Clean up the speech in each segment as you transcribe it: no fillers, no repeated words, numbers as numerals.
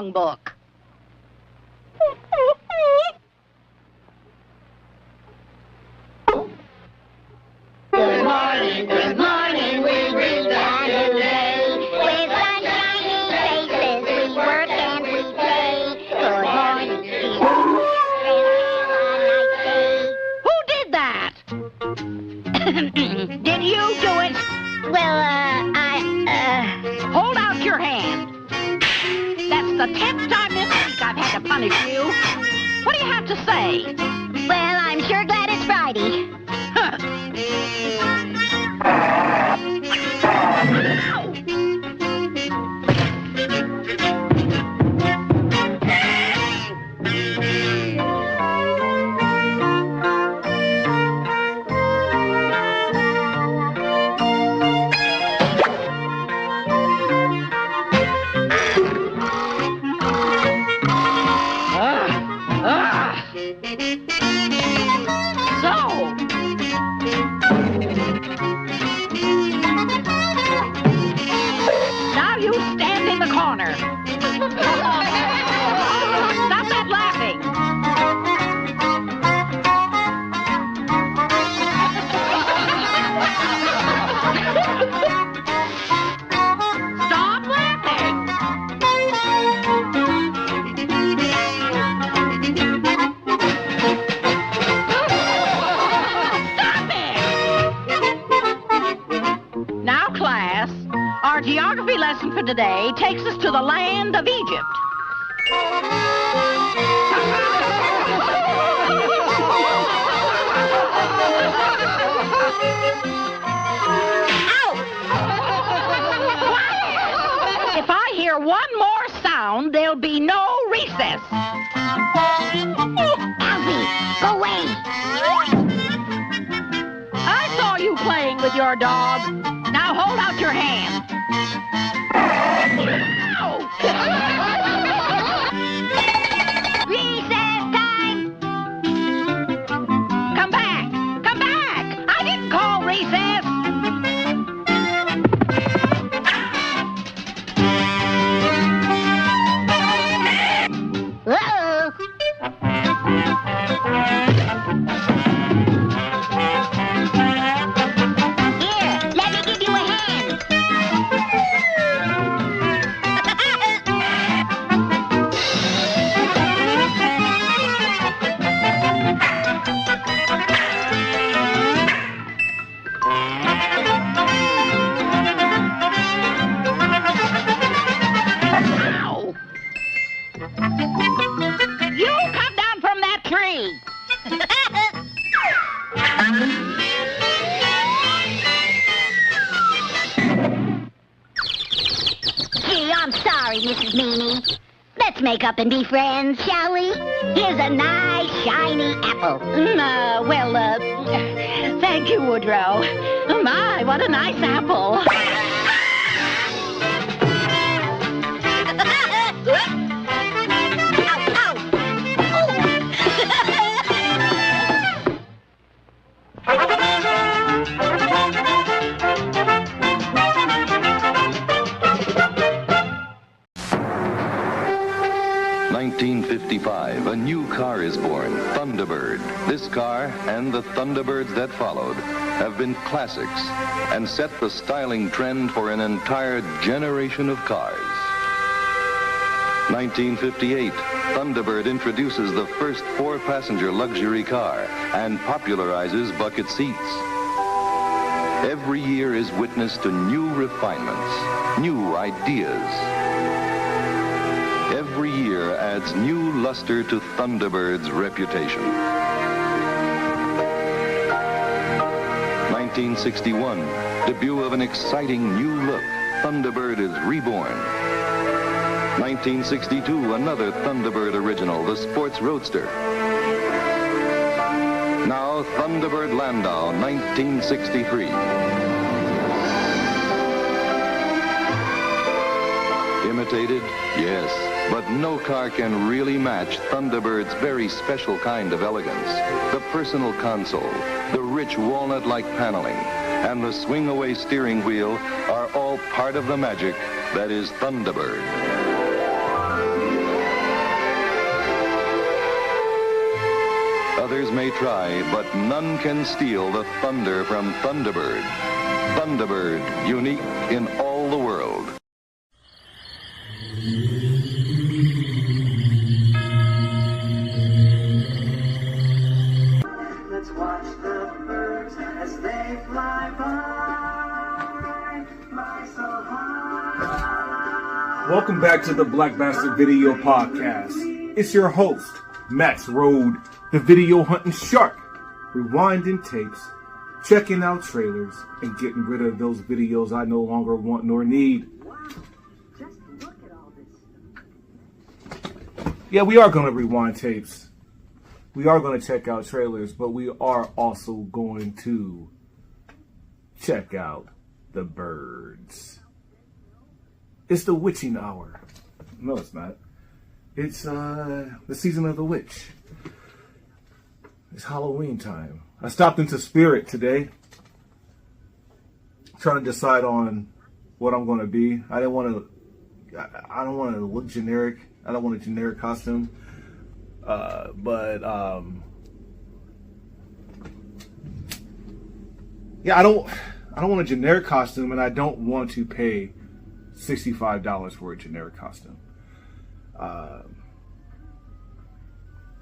songbook. Good morning, we greet the new day. With sunshiny faces, we work and we play. Good morning, Who did that? Did you do it? Well, Hold out your hand. That's the 10th time this week I've had to punish you. What do you have to say? well, I'm sure glad it's Friday. Huh. Now you stand in the corner. Stop that laughing. Stop laughing. Stop it. Now, class, our geography lesson for today takes us to the land of Egypt. Quiet! If I hear one more sound, there'll be no recess. Alfie, go away. I saw you playing with your dog. Now hold out your hand. Ow! Recess time. Come back! Come back! I didn't call recess! Uh-oh. Here, let me give you a hand. Ow! You come down from that tree! Gee, I'm sorry, Mrs. Meanie. Let's make up and be friends, shall we? Here's a nice, shiny apple. Thank you, Woodrow. My, what a nice apple. (1955), a new car is born, Thunderbird. This car and the Thunderbirds that followed have been classics and set the styling trend for an entire generation of cars. 1958, Thunderbird introduces the first 4-passenger luxury car and popularizes bucket seats. Every year is witness to new refinements, new ideas. Every year adds new luster to Thunderbird's reputation. 1961, debut of an exciting new look. Thunderbird is reborn. 1962, another Thunderbird original, the Sports Roadster. Now, Thunderbird Landau, 1963. Imitated? Yes. But no car can really match Thunderbird's very special kind of elegance. The personal console, the rich walnut-like paneling, and the swing-away steering wheel are all part of the magic that is Thunderbird. Others may try, but none can steal the thunder from Thunderbird. Thunderbird, unique in all the world. Let's watch the birds as they fly by so high. Welcome back to the Black Bastard Video Podcast. It's your host, Max Road, the video hunting shark, rewinding tapes, checking out trailers, and getting rid of those videos I no longer want nor need. Just look at all this. Yeah, we are going to rewind tapes. We are going to check out trailers, but we are also going to check out the birds. It's the witching hour. No, it's not. It's the season of the witch. It's Halloween time. I stopped into Spirit today, trying to decide on what I'm going to be. I don't want to look generic. I don't want a generic costume. Yeah, I don't want a generic costume, and I don't want to pay $65 for a generic costume.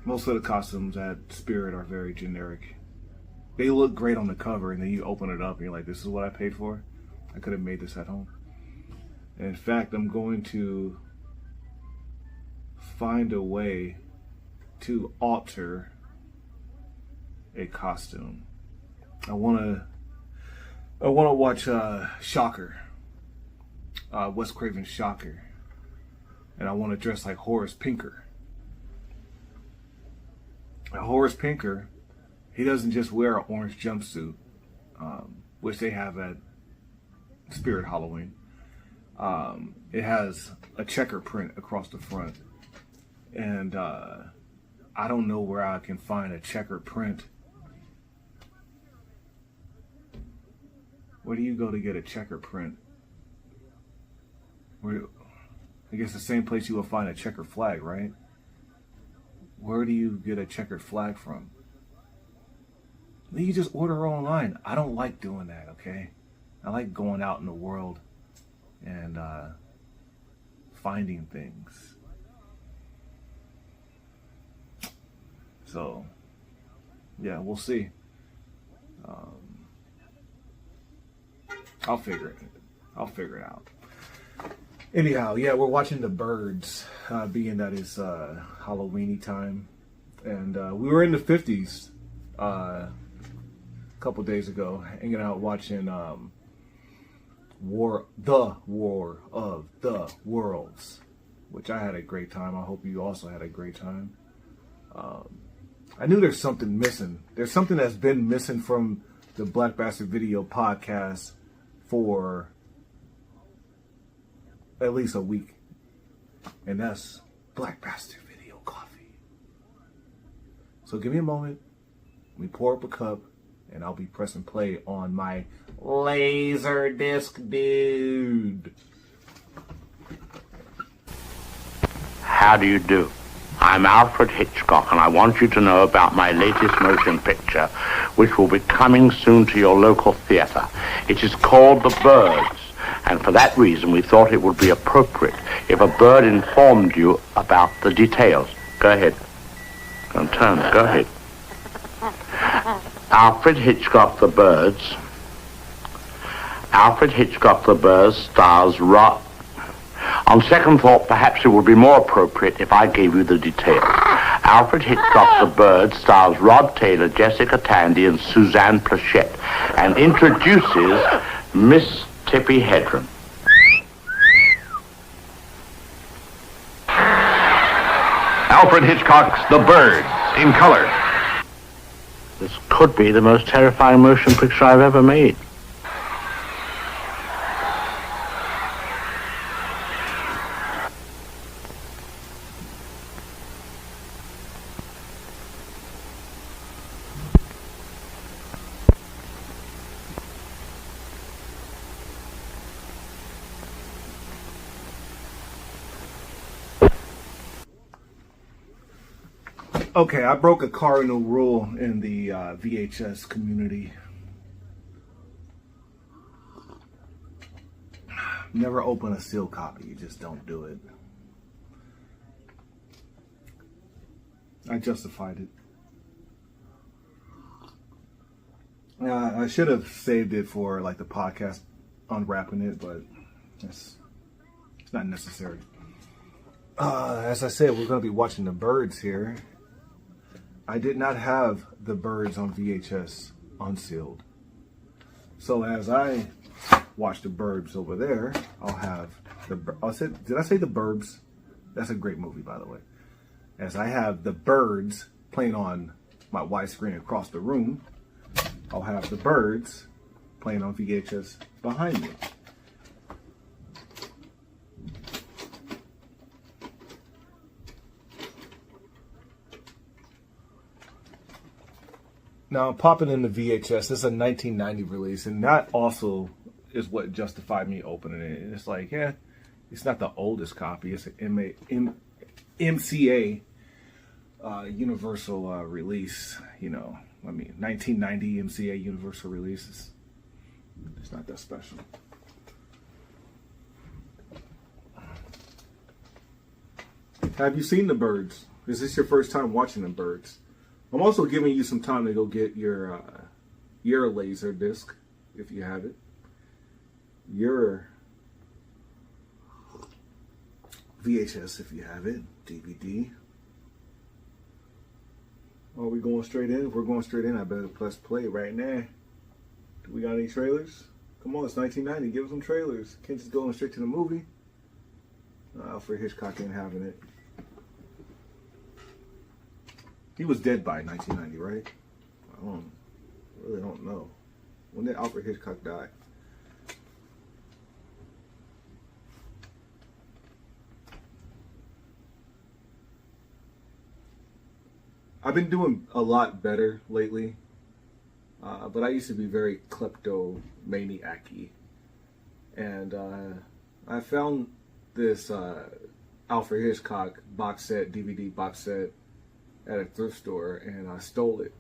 Most of the costumes at Spirit are very generic. They look great on the cover, and then you open it up and you're like, this is what I paid for? I could have made this at home. And in fact, I'm going to find a way to alter a costume. I want to watch Shocker, Wes Craven's Shocker, and I want to dress like Horace Pinker. Now, Horace Pinker, he doesn't just wear an orange jumpsuit, which they have at Spirit Halloween. It has a checker print across the front, and I don't know where I can find a checker print. Where do you go to get a checker print? I guess the same place you will find a checker flag, right? Where do you get a checkered flag from? You just order online. I don't like doing that, okay? I like going out in the world and finding things. So, yeah, we'll see. I'll figure it out. Anyhow, yeah, we're watching the birds, being that it's Halloween-y time. And we were in the 50s a couple days ago, hanging out watching War of the Worlds, which I had a great time. I hope you also had a great time. I knew there's something missing. There's something that's been missing from the Black Bastard Video Podcast for at least a week, and that's Black Bastard Video Coffee. So give me a moment, let me pour up a cup, and I'll be pressing play on my laser disc dude. How do you do? I'm Alfred Hitchcock, and I want you to know about my latest motion picture, which will be coming soon to your local theater. It is called The Birds. And for that reason, we thought it would be appropriate if a bird informed you about the details. Go ahead. Don't turn. Go ahead. Alfred Hitchcock, The Birds. Alfred Hitchcock, The Birds stars On second thought, perhaps it would be more appropriate if I gave you the details. Alfred Hitchcock, The Birds stars Rod Taylor, Jessica Tandy, and Suzanne Plachette, and introduces Miss Tippi Hedren. Alfred Hitchcock's The Birds, in color. This could be the most terrifying motion picture I've ever made. Okay, I broke a cardinal rule in the VHS community. Never open a sealed copy. You just don't do it. I justified it. I should have saved it for like the podcast, unwrapping it, but it's not necessary. As I said, we're going to be watching The Birds here. I did not have The Birds on VHS unsealed. So as I watch The Burbs over there, I'll have did I say The Burbs? That's a great movie, by the way. As I have The Birds playing on my widescreen across the room, I'll have The Birds playing on VHS behind me. Now, popping in the VHS, this is a 1990 release, and that also is what justified me opening it. It's like, yeah, it's not the oldest copy. It's an MCA Universal release. You know, I mean, 1990 MCA Universal release. It's not that special. Have you seen The Birds? Is this your first time watching The Birds? I'm also giving you some time to go get your laser disc, if you have it. Your VHS, if you have it. DVD. Are we going straight in? If we're going straight in, I better press play right now. Do we got any trailers? Come on, it's 1990. Give us some trailers. Can't just go straight to the movie. Alfred Hitchcock ain't having it. He was dead by 1990, right? I really don't know. When did Alfred Hitchcock die? I've been doing a lot better lately, but I used to be very kleptomaniac-y. And I found this Alfred Hitchcock box set, DVD box set, at a thrift store, and I stole it.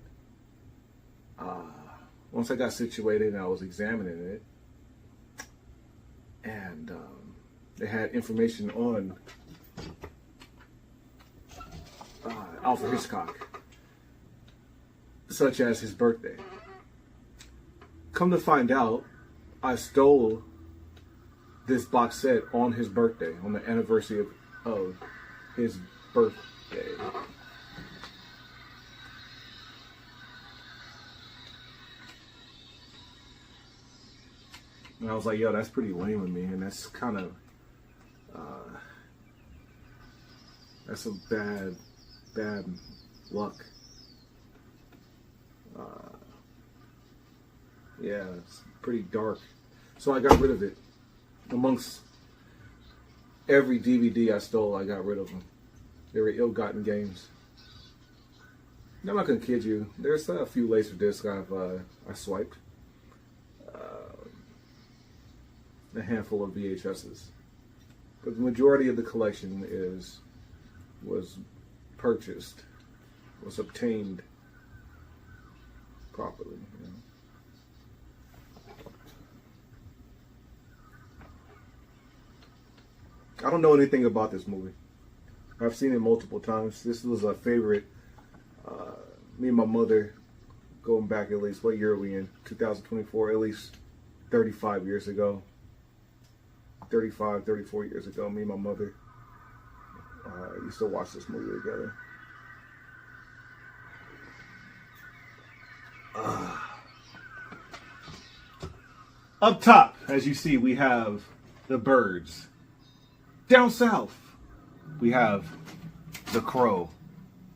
Once I got situated and I was examining it, and they had information on Alfred Hitchcock, such as his birthday. Come to find out, I stole this box set on his birthday, on the anniversary of his birthday. And I was like, yo, that's pretty lame of me, and that's kind of, that's some bad luck. Yeah, it's pretty dark. So I got rid of it. Amongst every DVD I stole, I got rid of them. They were ill-gotten gains. I'm not gonna kid you. There's a few laser discs I swiped. A handful of VHSs, but the majority of the collection was obtained properly. You know? I don't know anything about this movie. I've seen it multiple times. This was a favorite. Me and my mother, going back at least, what year are we in? 2024, at least 35 years ago. 35, 34 years ago, me and my mother used to watch this movie together. Up top, as you see, we have The Birds. Down south, we have The Crow.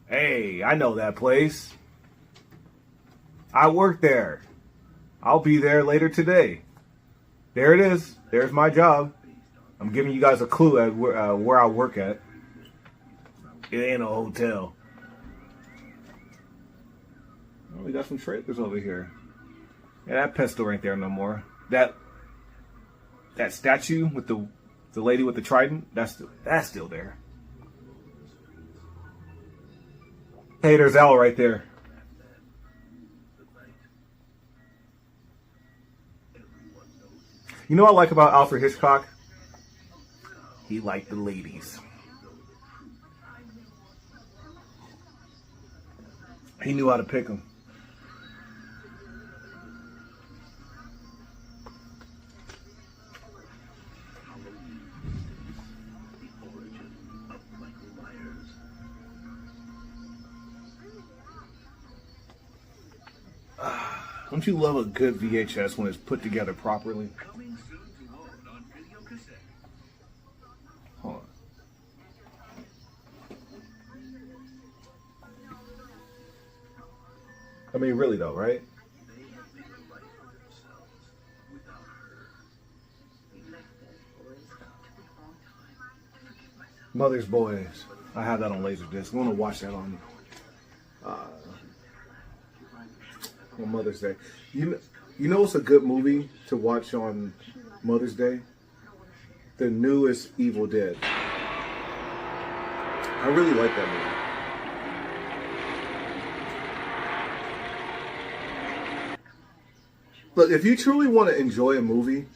Hey, I know that place. I work there. I'll be there later today. There it is. There's my job. I'm giving you guys a clue at where I work at. It ain't a hotel. Oh, we got some trailers over here. Yeah, that pet store ain't there no more. That statue with the lady with the trident, that's still there. Hey, there's Al right there. You know what I like about Alfred Hitchcock? He liked the ladies. He knew how to pick them. Don't you love a good VHS when it's put together properly? Hold on. I mean, really though, right? Mother's Boys. I have that on Laserdisc. I want to watch that on Mother's Day. You know it's a good movie to watch on Mother's Day? The newest Evil Dead. I really like that movie. Look, if you truly want to enjoy a movie,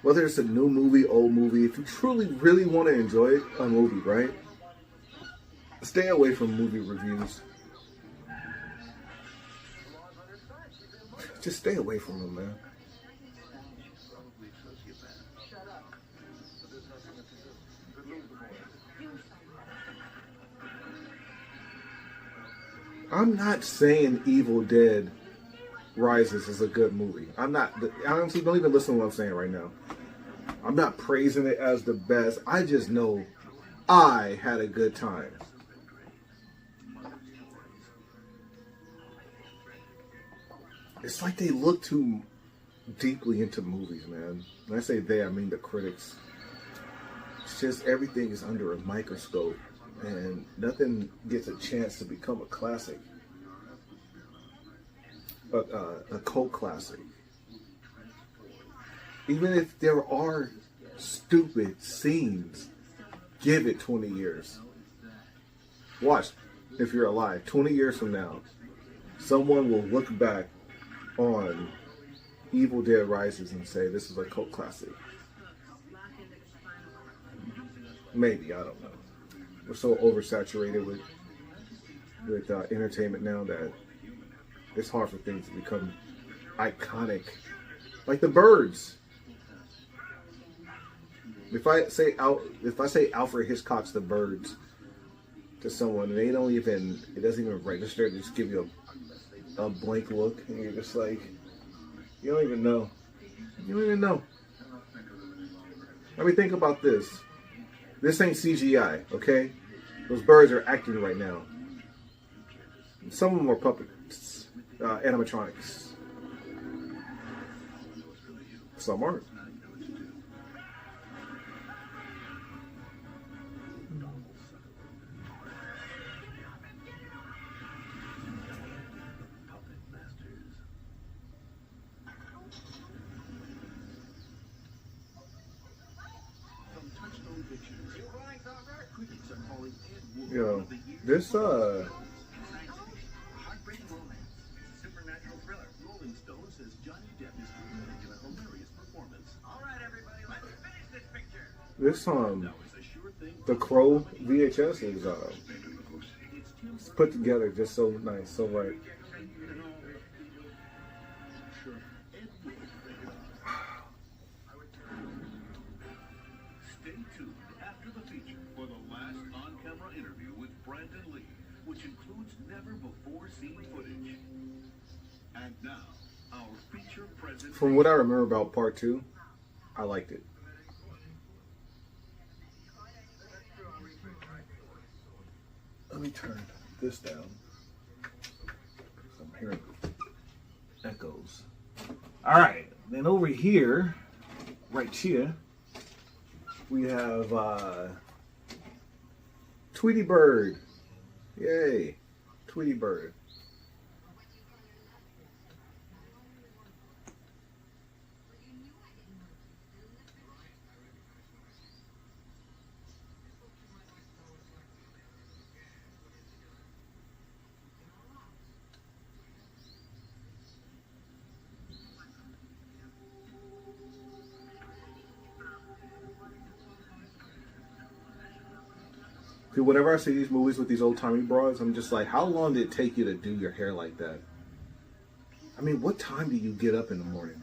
whether it's a new movie, old movie, if you truly, really want to enjoy a movie, right? Stay away from movie reviews. Just stay away from them, man. I'm not saying Evil Dead Rises is a good movie. I'm not. Honestly, don't even listen to what I'm saying right now. I'm not praising it as the best. I just know I had a good time. It's like they look too deeply into movies, man. When I say they, I mean the critics. It's just everything is under a microscope and nothing gets a chance to become a classic. A cult classic. Even if there are stupid scenes, give it 20 years. Watch, if you're alive, 20 years from now, someone will look back on Evil Dead Rises and say this is a cult classic. Maybe, I don't know. We're so oversaturated with entertainment now that it's hard for things to become iconic, like the Birds. If I say Alfred Hitchcock's The Birds to someone, they don't even, it doesn't even register. They just give you a blank look, and you're just like, you don't even know. You don't even know. I mean, think about this. This ain't CGI, okay? Those birds are acting right now. Some of them are puppets, animatronics. Some aren't. Yo, this Heartbreaking romance. Supernatural thriller. Rolling Stone says Johnny Depp is making a hilarious performance. All right, everybody, let's finish this picture. This The Crow VHS is it's put together just so nice, so right. Stay tuned after the feature for the last on-camera interview with Brandon Lee, which includes never-before-seen footage. And now, our feature presentation. From what I remember about part 2, I liked it. Let me turn this down. I'm hearing echoes. All right, then over here, right here, we have Tweety Bird. Yay, Tweety Bird. See, whenever I see these movies with these old-timey broads, I'm just like, how long did it take you to do your hair like that? I mean, what time do you get up in the morning?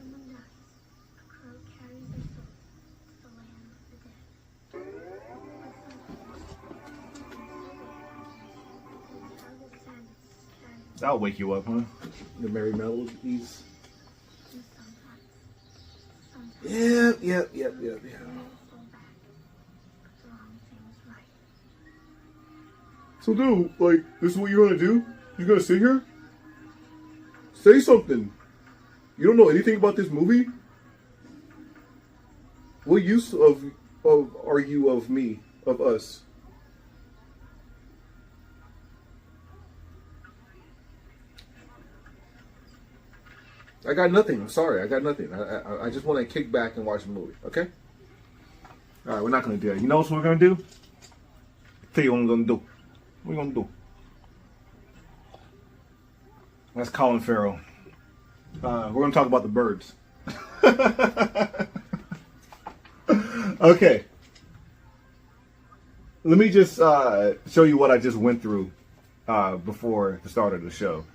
That'll wake you up, huh? The merry melodies. Yep. So, dude, like, this is what you're gonna do? You're gonna sit here? Say something. You don't know anything about this movie? What use are you of me, of us? I got nothing. I'm sorry. I got nothing. I just want to kick back and watch a movie. Okay? All right, we're not going to do that. You know what we're going to do? I'll tell you what I'm going to do. What are you going to do? That's Colin Farrell. We're going to talk about the birds. Okay. Let me just show you what I just went through before the start of the show.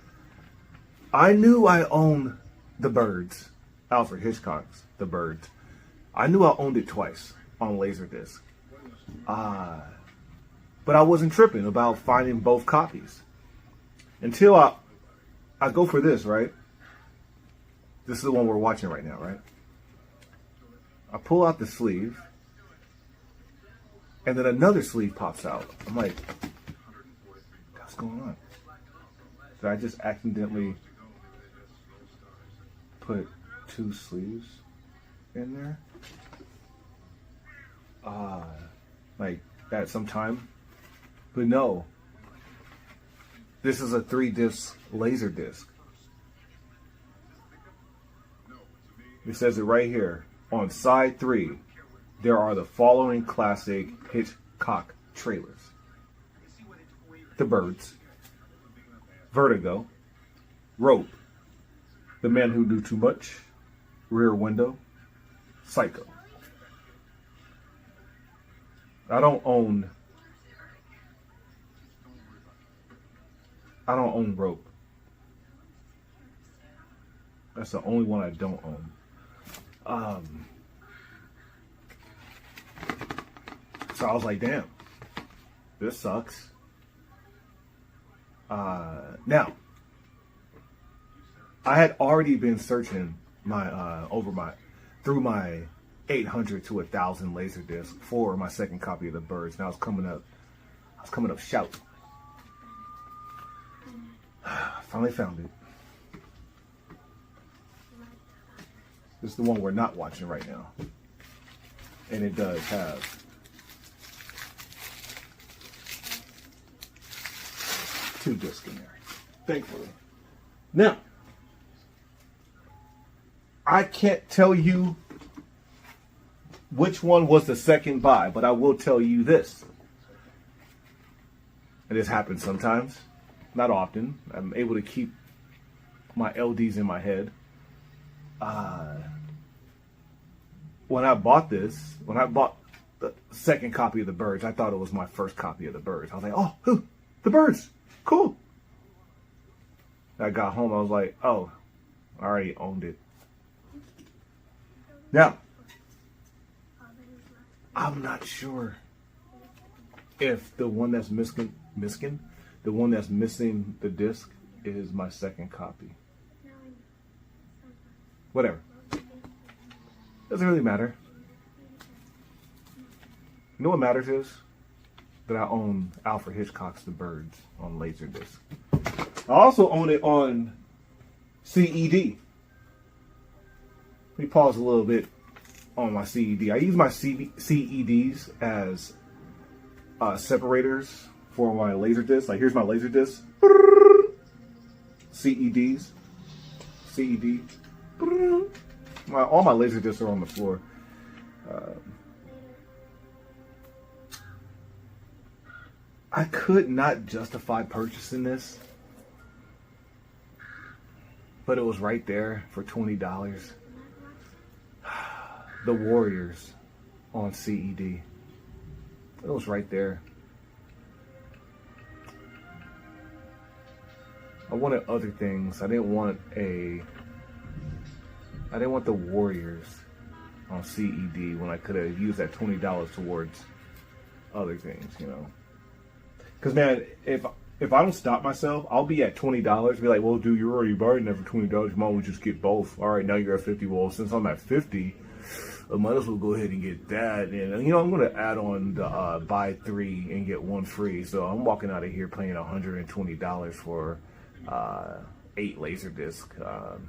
I knew I owned The Birds, Alfred Hitchcock's The Birds. I knew I owned it twice on Laserdisc. But I wasn't tripping about finding both copies. Until I go for this, right? This is the one we're watching right now, right? I pull out the sleeve, and then another sleeve pops out. I'm like, what's going on? Did I just accidentally put two sleeves in there? Like at some time? But no. This is a 3-disc laser disc. It says it right here. On side 3, there are the following classic Hitchcock trailers: The Birds, Vertigo, Rope, The Man Who Knew Too Much, Rear Window, Psycho. I don't own Rope. That's the only one I don't own. So I was like, damn, this sucks. Now, I had already been searching through my 800 to 1,000 Laserdisc for my second copy of The Birds, and I was coming up shout. Finally found it. This is the one we're not watching right now. And it does have two discs in there, thankfully. Now, I can't tell you which one was the second buy, but I will tell you this. And this happens sometimes, not often. I'm able to keep my LDs in my head. When I bought the second copy of The Birds, I thought it was my first copy of The Birds. I was like, oh, The Birds, cool. I got home, I was like, oh, I already owned it. Now, I'm not sure if the one that's missing the disc is my second copy. Whatever. Doesn't really matter. You know what matters is that I own Alfred Hitchcock's The Birds on Laserdisc. I also own it on CED. Let me pause a little bit on my CED. I use my CEDs as separators for my Laserdisc. Like, here's my Laserdisc. CEDs. CED. All my Laserdiscs are on the floor. I could not justify purchasing this, but it was right there for $20. The Warriors on CED. It was right there. I wanted other things. I didn't want the Warriors on CED when I could have used that $20 towards other things, you know. Because, man, if I don't stop myself, I'll be at $20. Be like, well, dude, you're already buying that for $20. You might as well just get both. All right, now you're at 50. Well, since I'm at 50, I might as well go ahead and get that. And, you know, I'm going to add on the buy 3 and get 1 free. So I'm walking out of here paying $120 for 8 Laserdisc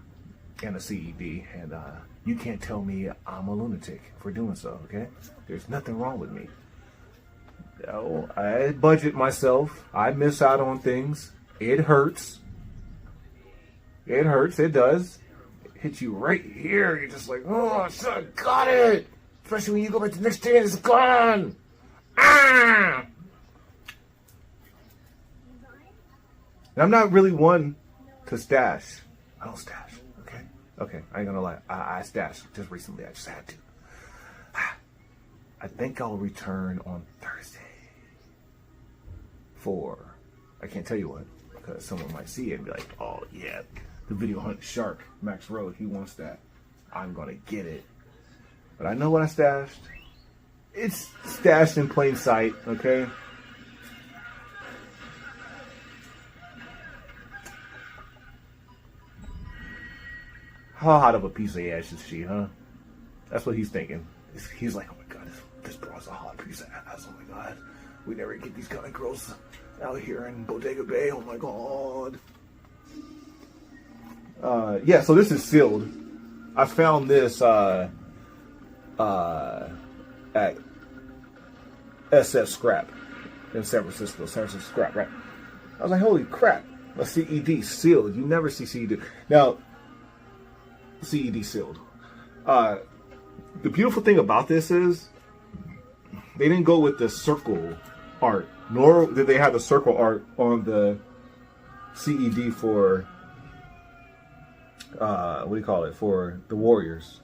and a CED. And you can't tell me I'm a lunatic for doing so, okay? There's nothing wrong with me. No, I budget myself. I miss out on things. It hurts. It hurts. It does. It hits you right here. You're just like, oh, son, got it. Especially when you go back to the next day and it's gone. Ah! And I'm not really one to stash. I don't stash. Okay. Okay. I ain't gonna lie. I stashed just recently. I just had to. I think I'll return on Thursday. I can't tell you what, because someone might see it and be like, oh yeah, the video hunt shark, Max Road, he wants that. I'm gonna get it. But I know what I stashed. It's stashed in plain sight, okay? How hot of a piece of ass is she, huh? That's what he's thinking. He's like, oh my god, this broad's a hot piece of ass, oh my god. We never get these kind of girls out here in Bodega Bay, oh my god. Yeah, so this is sealed. I found this at SF Scrap in San Francisco. San Francisco Scrap, right? I was like, holy crap, a CED sealed. You never see CED. Now, CED sealed. The beautiful thing about this is they didn't go with the circle art, nor did they have the circle art on the CED for what do you call it, for the Warriors.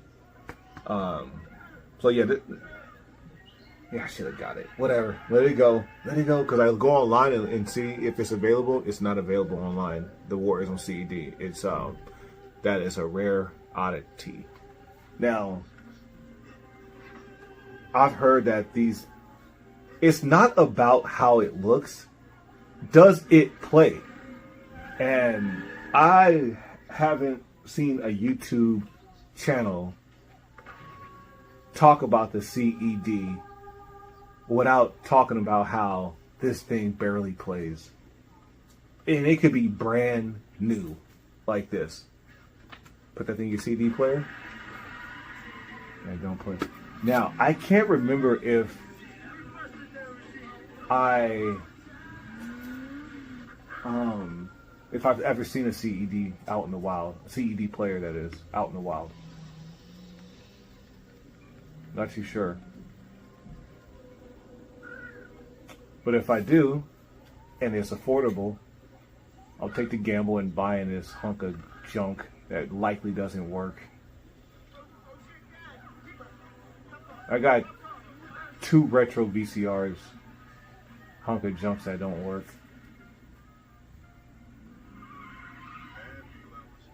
So yeah, I should have got it. Whatever, let it go, because I go online and see if it's available. It's not available online. The Warriors on CED. It's that is a rare oddity. Now, I've heard that it's not about how it looks. Does it play? And I haven't seen a YouTube channel talk about the CED without talking about how this thing barely plays. And it could be brand new like this. Put that thing in your CD player and don't play. Now, I can't remember if I've ever seen a CED out in the wild. A CED player, that is, out in the wild. Not too sure. But if I do, and it's affordable, I'll take the gamble and buying this hunk of junk that likely doesn't work. I got 2 retro VCRs, hunk of junks that don't work.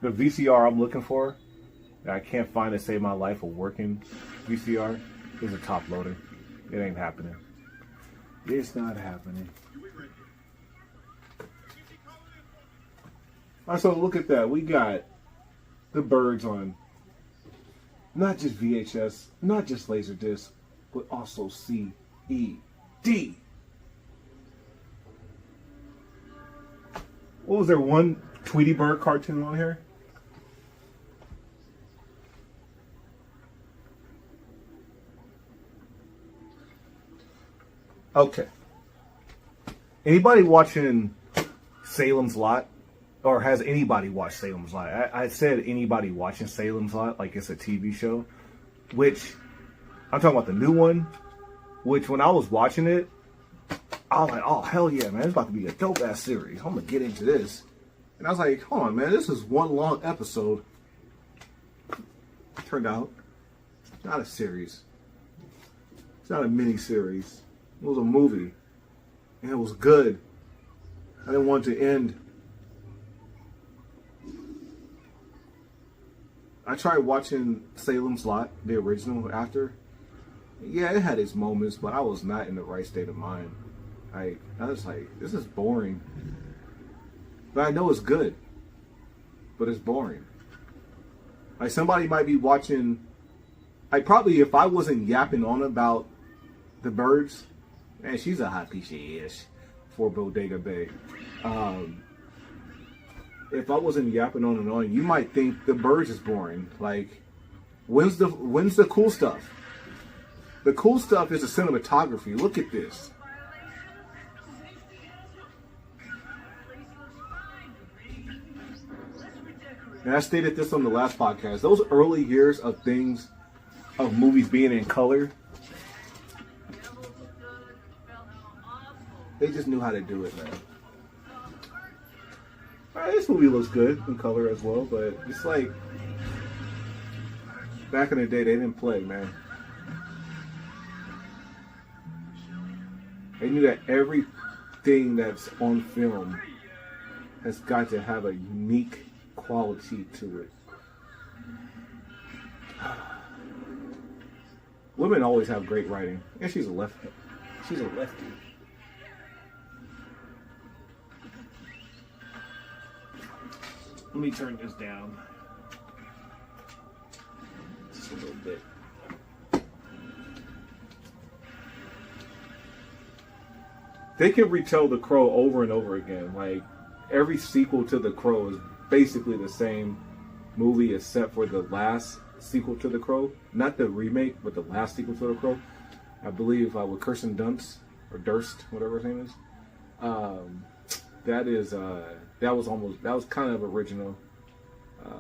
The VCR I'm looking for, that I can't find to save my life, a working VCR, is a top loader. It ain't happening. It's not happening. Alright, so look at that. We got the birds on not just VHS, not just Laserdisc, but also CED. What was there, one Tweety Bird cartoon on here? Okay. Anybody watching Salem's Lot? Or has anybody watched Salem's Lot? I said anybody watching Salem's Lot like it's a TV show. Which, I'm talking about the new one. Which, when I was watching it, I was like, oh, hell yeah, man. It's about to be a dope-ass series. I'm going to get into this. And I was like, hold on, man. This is one long episode. Turned out, it's not a series. It's not a mini-series. It was a movie. And it was good. I didn't want it to end I tried watching Salem's Lot, the original, after. Yeah, it had its moments, but I was not in the right state of mind. I was like, this is boring. But I know it's good. But it's boring. Like, somebody might be watching... Like, probably if I wasn't yapping on about the birds... Man, she's a hot piece of ass for Bodega Bay. If I wasn't yapping on and on, you might think the birds is boring. Like, when's the cool stuff? The cool stuff is the cinematography. Look at this. And I stated this on the last podcast. Those early years of things, of movies being in color, they just knew how to do it, man. Alright, this movie looks good in color as well, but it's like, back in the day, they didn't play, man. They knew that everything that's on film has got to have a unique quality to it. Women always have great writing, and she's a lefty. She's a lefty. Let me turn this down just a little bit. They can retell The Crow over and over again. Like, every sequel to The Crow is basically the same movie except for the last sequel to The Crow. Not the remake, but the last sequel to The Crow. I believe with Kirsten Dunst, or Durst, whatever his name is. That was kind of original,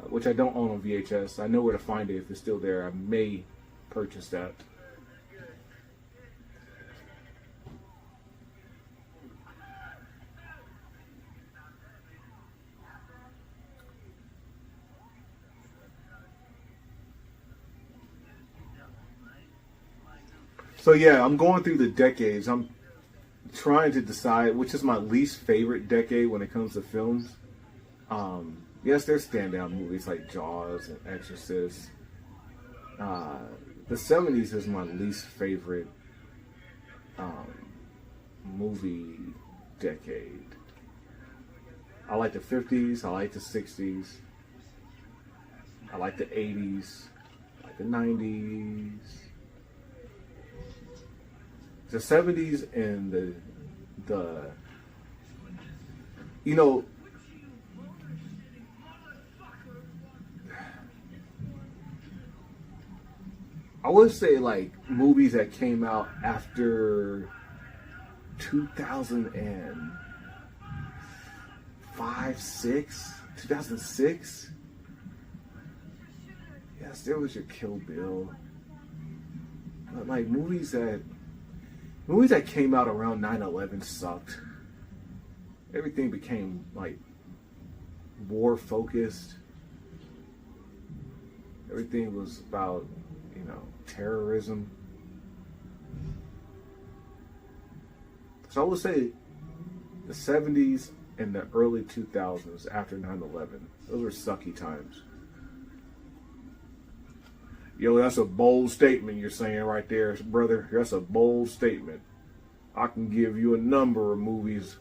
which I don't own on VHS. I know where to find it if it's still there. I may purchase that. So yeah, I'm going through the decades. I'm trying to decide which is my least favorite decade when it comes to films. Yes, there's standout movies like Jaws and Exorcist. The 70s is my least favorite movie decade. I like the 50s, I like the 60s, I like the 80s, I like the 90s. The 70s and the you know, I would say like movies that came out after 2006. Yes, there was your Kill Bill. But like movies that came out around 9/11 sucked. Everything became like war focused. Everything was about, terrorism. So I would say the 70s and the early 2000s after 9/11, those were sucky times. Yo, that's a bold statement you're saying right there, brother. That's a bold statement. I can give you a number of movies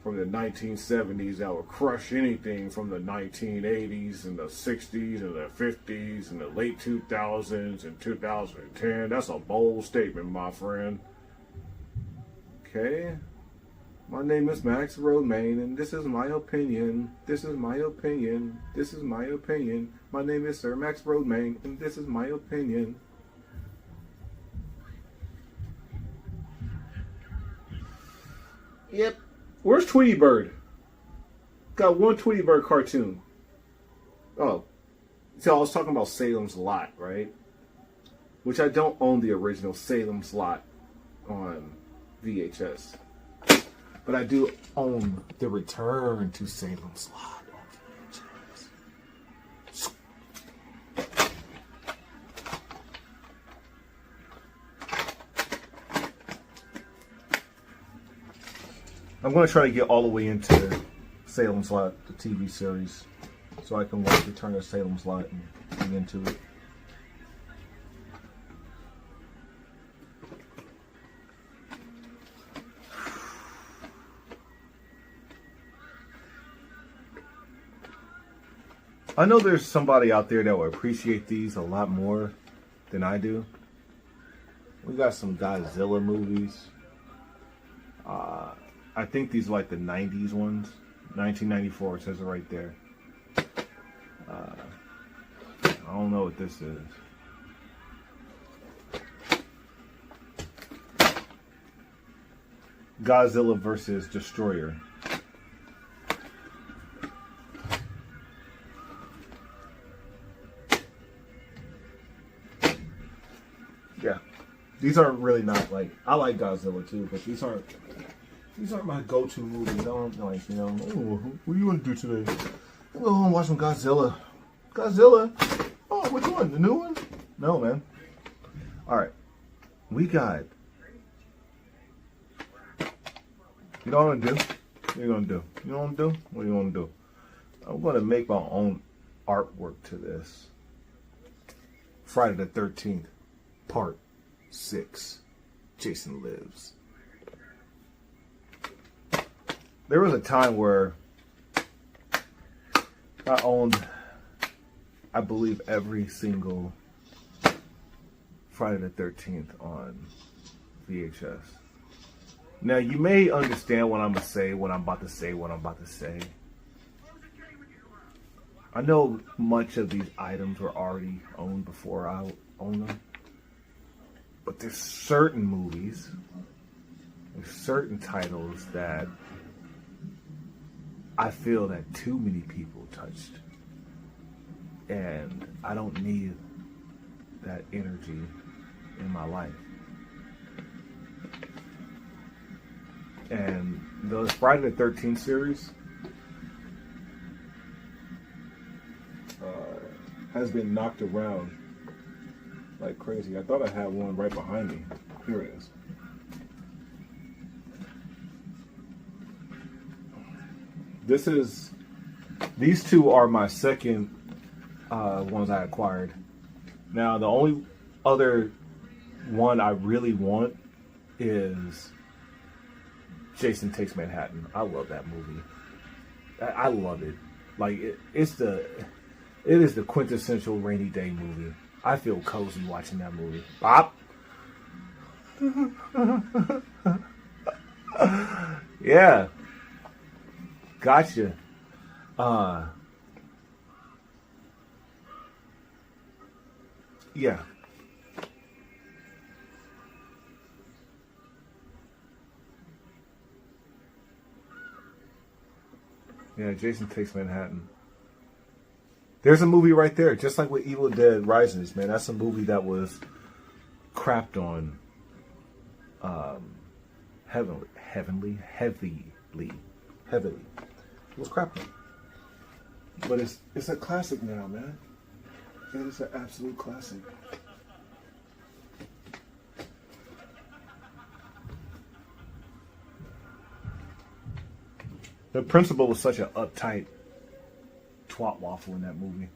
from the 1970s that would crush anything from the 1980s and the 60s and the 50s and the late 2000s and 2010. That's a bold statement, my friend. Okay. My name is Max Romaine, and this is my opinion. This is my opinion. This is my opinion. My name is Sir Max Romaine, and this is my opinion. Yep. Where's Tweety Bird? Got one Tweety Bird cartoon. Oh. So I was talking about Salem's Lot, right? Which I don't own the original Salem's Lot on VHS. But I do own the Return to Salem's Lot on VHS. I'm going to try to get all the way into Salem's Lot, the TV series, so I can watch Return to Salem's Lot and looking into it. I know there's somebody out there that will appreciate these a lot more than I do. We got some Godzilla movies. I think these are like the 90s ones. 1994, it says it right there. I don't know what this is. Godzilla versus Destroyer. Yeah, these aren't really not like, I like Godzilla too, but these aren't my go-to movies. I don't like, you know, oh, what do you want to do today? I'm going home and watch some Godzilla. Godzilla? Oh, which one? The new one? No, man. All right, we got. You know what I'm gonna do? What are you gonna do? You know what I'm gonna do? What are you gonna do? I'm gonna make my own artwork to this. Friday the 13th. Part 6. Jason Lives. There was a time where I owned, I believe, every single Friday the 13th on VHS. Now, you may understand what I'm going to say, what I'm about to say. I know much of these items were already owned before I owned them. But there's certain movies, there's certain titles that I feel that too many people touched. And I don't need that energy in my life. And the Friday the 13th series has been knocked around like crazy. I thought I had one right behind me. Here it is. These two are my second ones I acquired. Now, the only other one I really want is Jason Takes Manhattan. I love that movie. I love it. Like, it is the quintessential rainy day movie. I feel cozy watching that movie. Bob? Yeah. Gotcha. Yeah. Yeah, Jason Takes Manhattan. There's a movie right there, just like with Evil Dead Rises, man. That's a movie that was crapped on heavily. It was crapped on. But it's a classic now, man. It is an absolute classic. The principal was such an uptight twat waffle in that movie.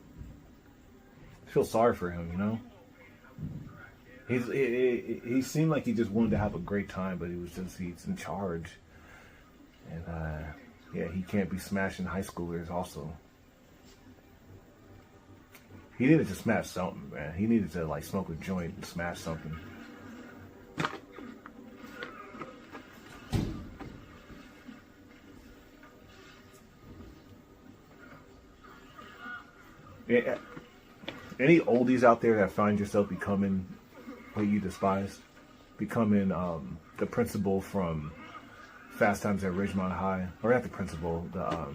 I feel sorry for him, you know. He seemed like he just wanted to have a great time, but he's in charge, and yeah, he can't be smashing high schoolers. Also, he needed to smash something, man. He needed to like smoke a joint and smash something. Any oldies out there that find yourself becoming what you despise, becoming the principal from Fast Times at Ridgemont High, or not the principal, the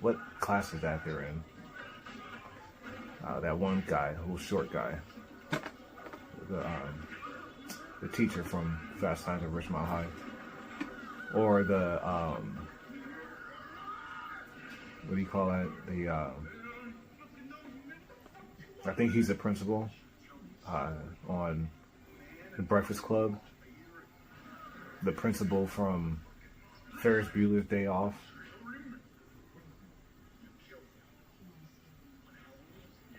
what class is that they're in? That one guy, little short guy, the teacher from Fast Times at Ridgemont High, or the what do you call that? The I think he's the principal on The Breakfast Club. The principal from Ferris Bueller's Day Off.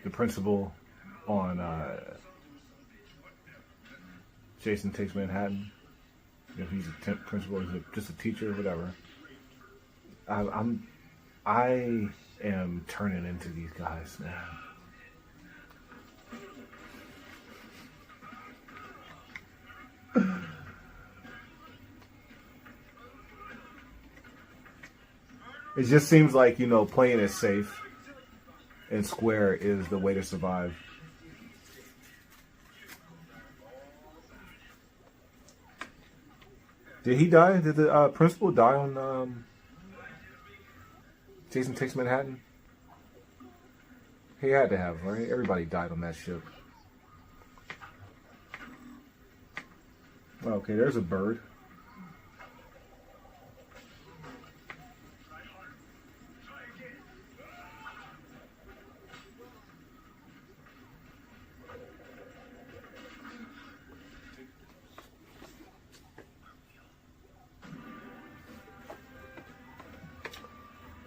the principal on Jason Takes Manhattan. If he's a principal, he's just a teacher, whatever. I am turning into these guys, man. It just seems like, you know, playing it safe and square is the way to survive. Did he die? Did the principal die on Jason Takes Manhattan? He had to have, right? Everybody died on that ship. Okay, there's a bird.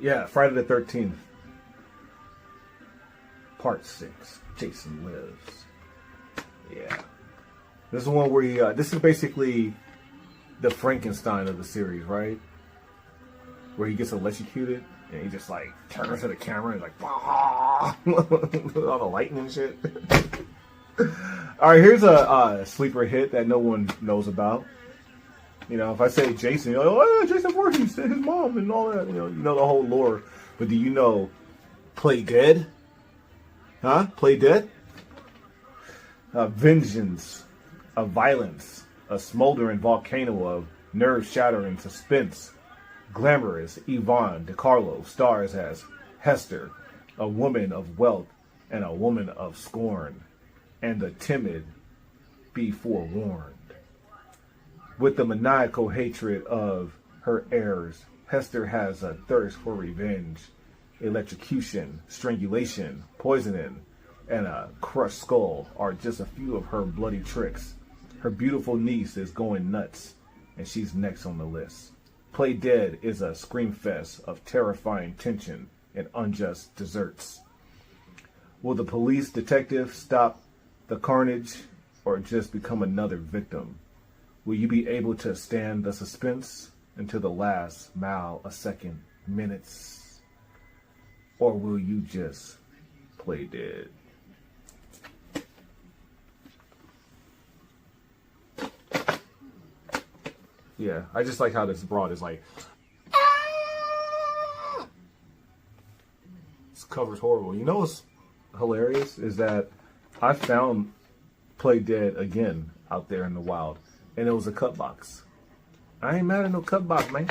Yeah, Friday the 13th. Part 6. Jason Lives. Yeah. This is one where he, this is basically the Frankenstein of the series, right? Where he gets electrocuted and he just like turns to the camera and like, all the lightning and shit. Alright, here's a sleeper hit that no one knows about. You know, if I say Jason, you're like, oh, yeah, Jason Voorhees, his mom, and all that. You know the whole lore. But do you know Play Dead? Huh? Play Dead? Vengeance, a violence, a smoldering volcano of nerve-shattering suspense. Glamorous Yvonne DiCarlo stars as Hester, a woman of wealth and a woman of scorn, and the timid be forewarned. With the maniacal hatred of her heirs, Hester has a thirst for revenge. Electrocution, strangulation, poisoning, and a crushed skull are just a few of her bloody tricks. Her beautiful niece is going nuts, and she's next on the list. Play Dead is a scream fest of terrifying tension and unjust desserts. Will the police detective stop the carnage or just become another victim? Will you be able to stand the suspense until the last mile, a second, minutes? Or will you just play dead? Yeah, I just like how this broad is like, this cover's horrible. You know what's hilarious is that I found Play Dead again out there in the wild. And it was a cut box. I ain't mad at no cut box, man.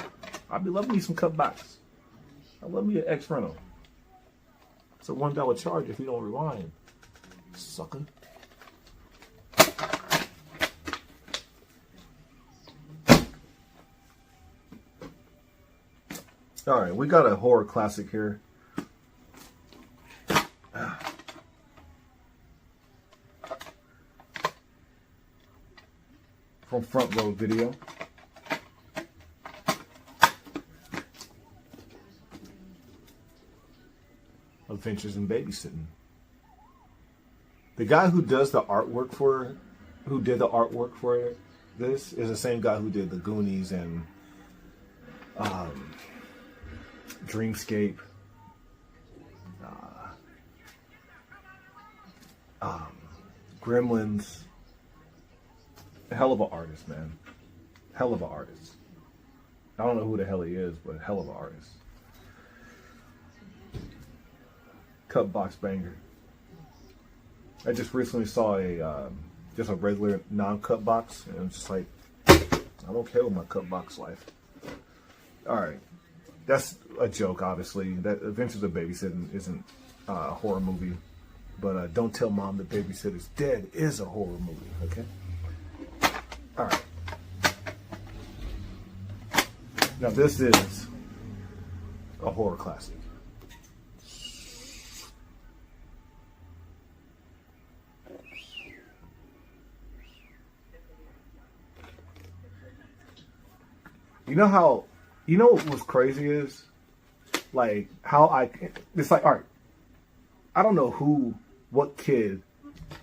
I be loving me some cut box. I love me an X rental. It's a $1 charge if you don't rewind, sucker. All right, we got a horror classic here. From Front Row Video. Adventures in Babysitting. The guy who does the artwork for, who did the artwork for this is the same guy who did the Goonies and Dreamscape. Gremlins. Hell of an artist, man. Hell of an artist. I don't know who the hell he is, but hell of an artist. Cut box banger. I just recently saw a just a regular non-cut box, and I'm just like, I'm okay with my cut box life. All right, that's a joke, obviously. That Adventures of Babysitting isn't a horror movie, but Don't Tell Mom the Babysitter's Dead is a horror movie. Okay. All right. Now this is a horror classic. You know how, you know what was crazy is, like, how it's like, all right, I don't know who what kid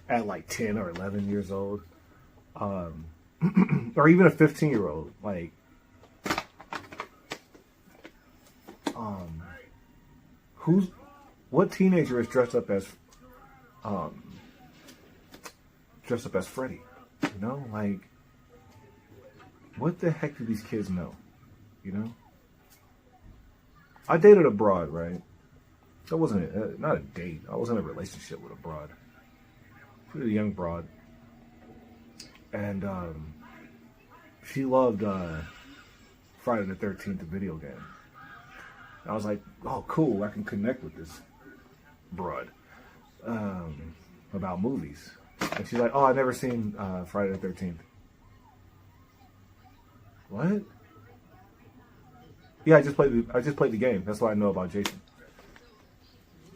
at like 10 or 11 years old, or even a 15-year-old, like, what teenager is dressed up as Freddy? You know, like, what the heck do these kids know? You know, I dated a broad, right? That wasn't not a date. I was in a relationship with a broad. She was a young broad, and she loved Friday the 13th, the video game. And I was like, oh, cool, I can connect with this broad about movies. And she's like, oh, I've never seen Friday the 13th. What? Yeah, I just played the game. That's why I know about Jason.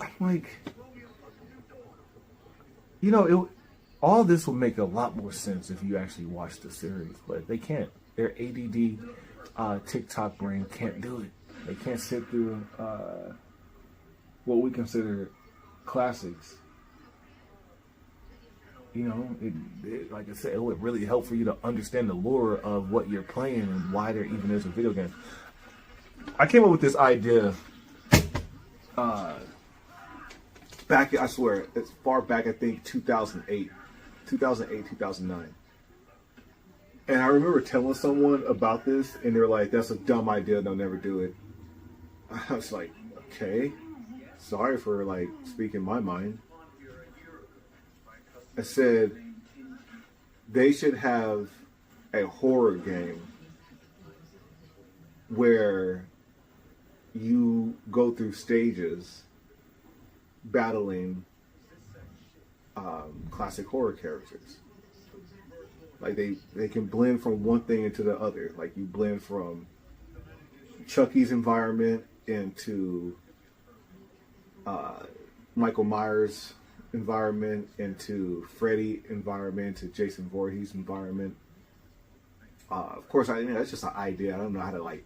I'm like, you know, all this would make a lot more sense if you actually watched the series, but they can't. Their ADD TikTok brain can't do it. They can't sit through what we consider classics. You know, like I said, it would really help for you to understand the lore of what you're playing and why there even is a video game. I came up with this idea back, I swear, as far back, I think 2008, 2009. And I remember telling someone about this, and they were like, that's a dumb idea, they'll never do it. I was like, okay, sorry for, like, speaking my mind. I said, they should have a horror game where you go through stages battling classic horror characters. Like they can blend from one thing into the other. Like you blend from Chucky's environment into Michael Myers' environment, into Freddy environment, to Jason Voorhees' environment. Of course, that's just an idea. I don't know how to like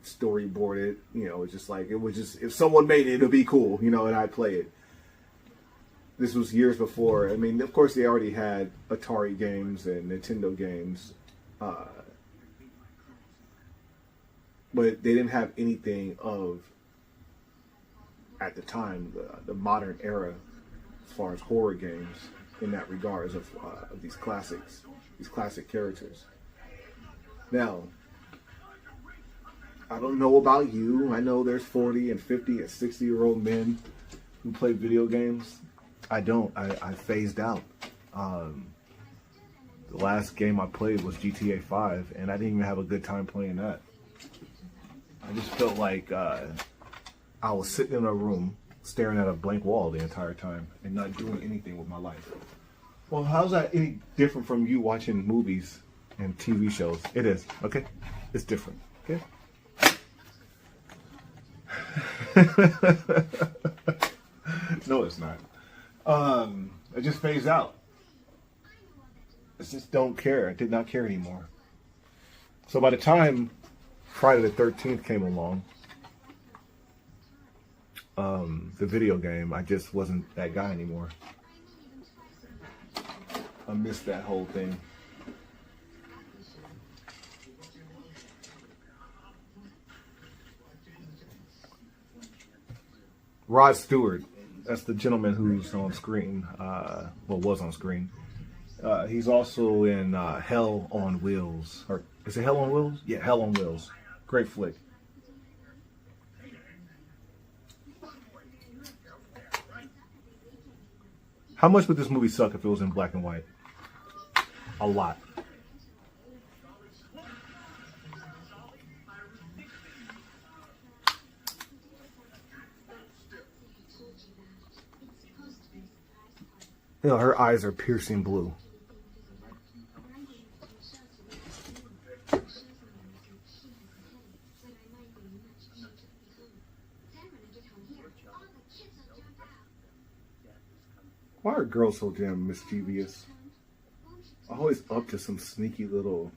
storyboard it. You know, it's just like, it was just, if someone made it, it'll be cool, you know, and I'd play it. This was years before. I mean, of course, they already had Atari games and Nintendo games, but they didn't have anything of, at the time, the modern era as far as horror games in that regards of these classics, these classic characters. Now, I don't know about you. I know there's 40 and 50 and 60-year-old men who play video games. I don't. I phased out. The last game I played was GTA 5, and I didn't even have a good time playing that. I just felt like I was sitting in a room staring at a blank wall the entire time and not doing anything with my life. Well, how's that any different from you watching movies and TV shows? It is, okay? It's different, okay? No, it's not. I just phased out. I just don't care. I did not care anymore. So by the time Friday the 13th came along, the video game, I just wasn't that guy anymore. I missed that whole thing. Rod Stewart, that's the gentleman who's on screen, well, was on screen. He's also in Hell on Wheels. Or is it Hell on Wheels? Yeah, Hell on Wheels. Great flick. How much would this movie suck if it was in black and white? A lot. You know, her eyes are piercing blue. Why are girls so damn mischievous? Always up to some sneaky little,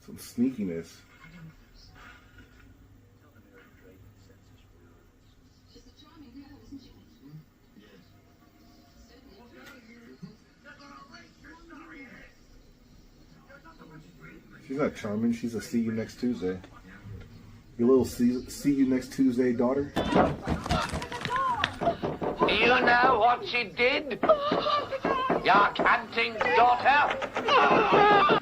some sneakiness. She's not charming. She's a see you next Tuesday. Your little see you next Tuesday daughter. You know what she did? Your canting daughter?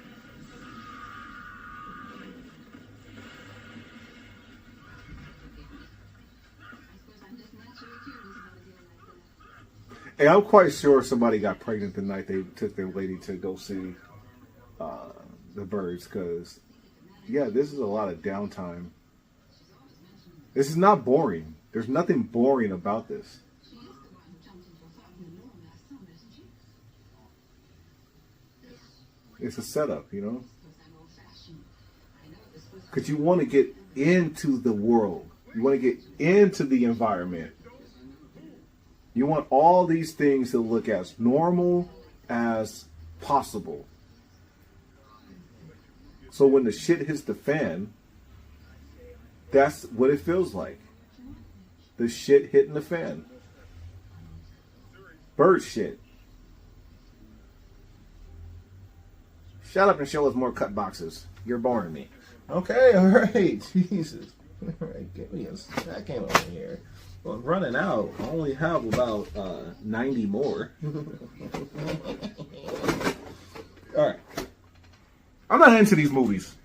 Hey, I'm quite sure somebody got pregnant the night they took their lady to go see the birds, because, yeah, this is a lot of downtime. This is not boring. There's nothing boring about this. It's a setup, you know? Because you want to get into the world. You want to get into the environment. You want all these things to look as normal as possible. So when the shit hits the fan, that's what it feels like. The shit hitting the fan. Bird shit. Shut up and show us more cut boxes. You're boring me. Okay, all right. Jesus. All right, give me a second over here. Well, I'm running out. I only have about 90 more. All right. I'm not into these movies.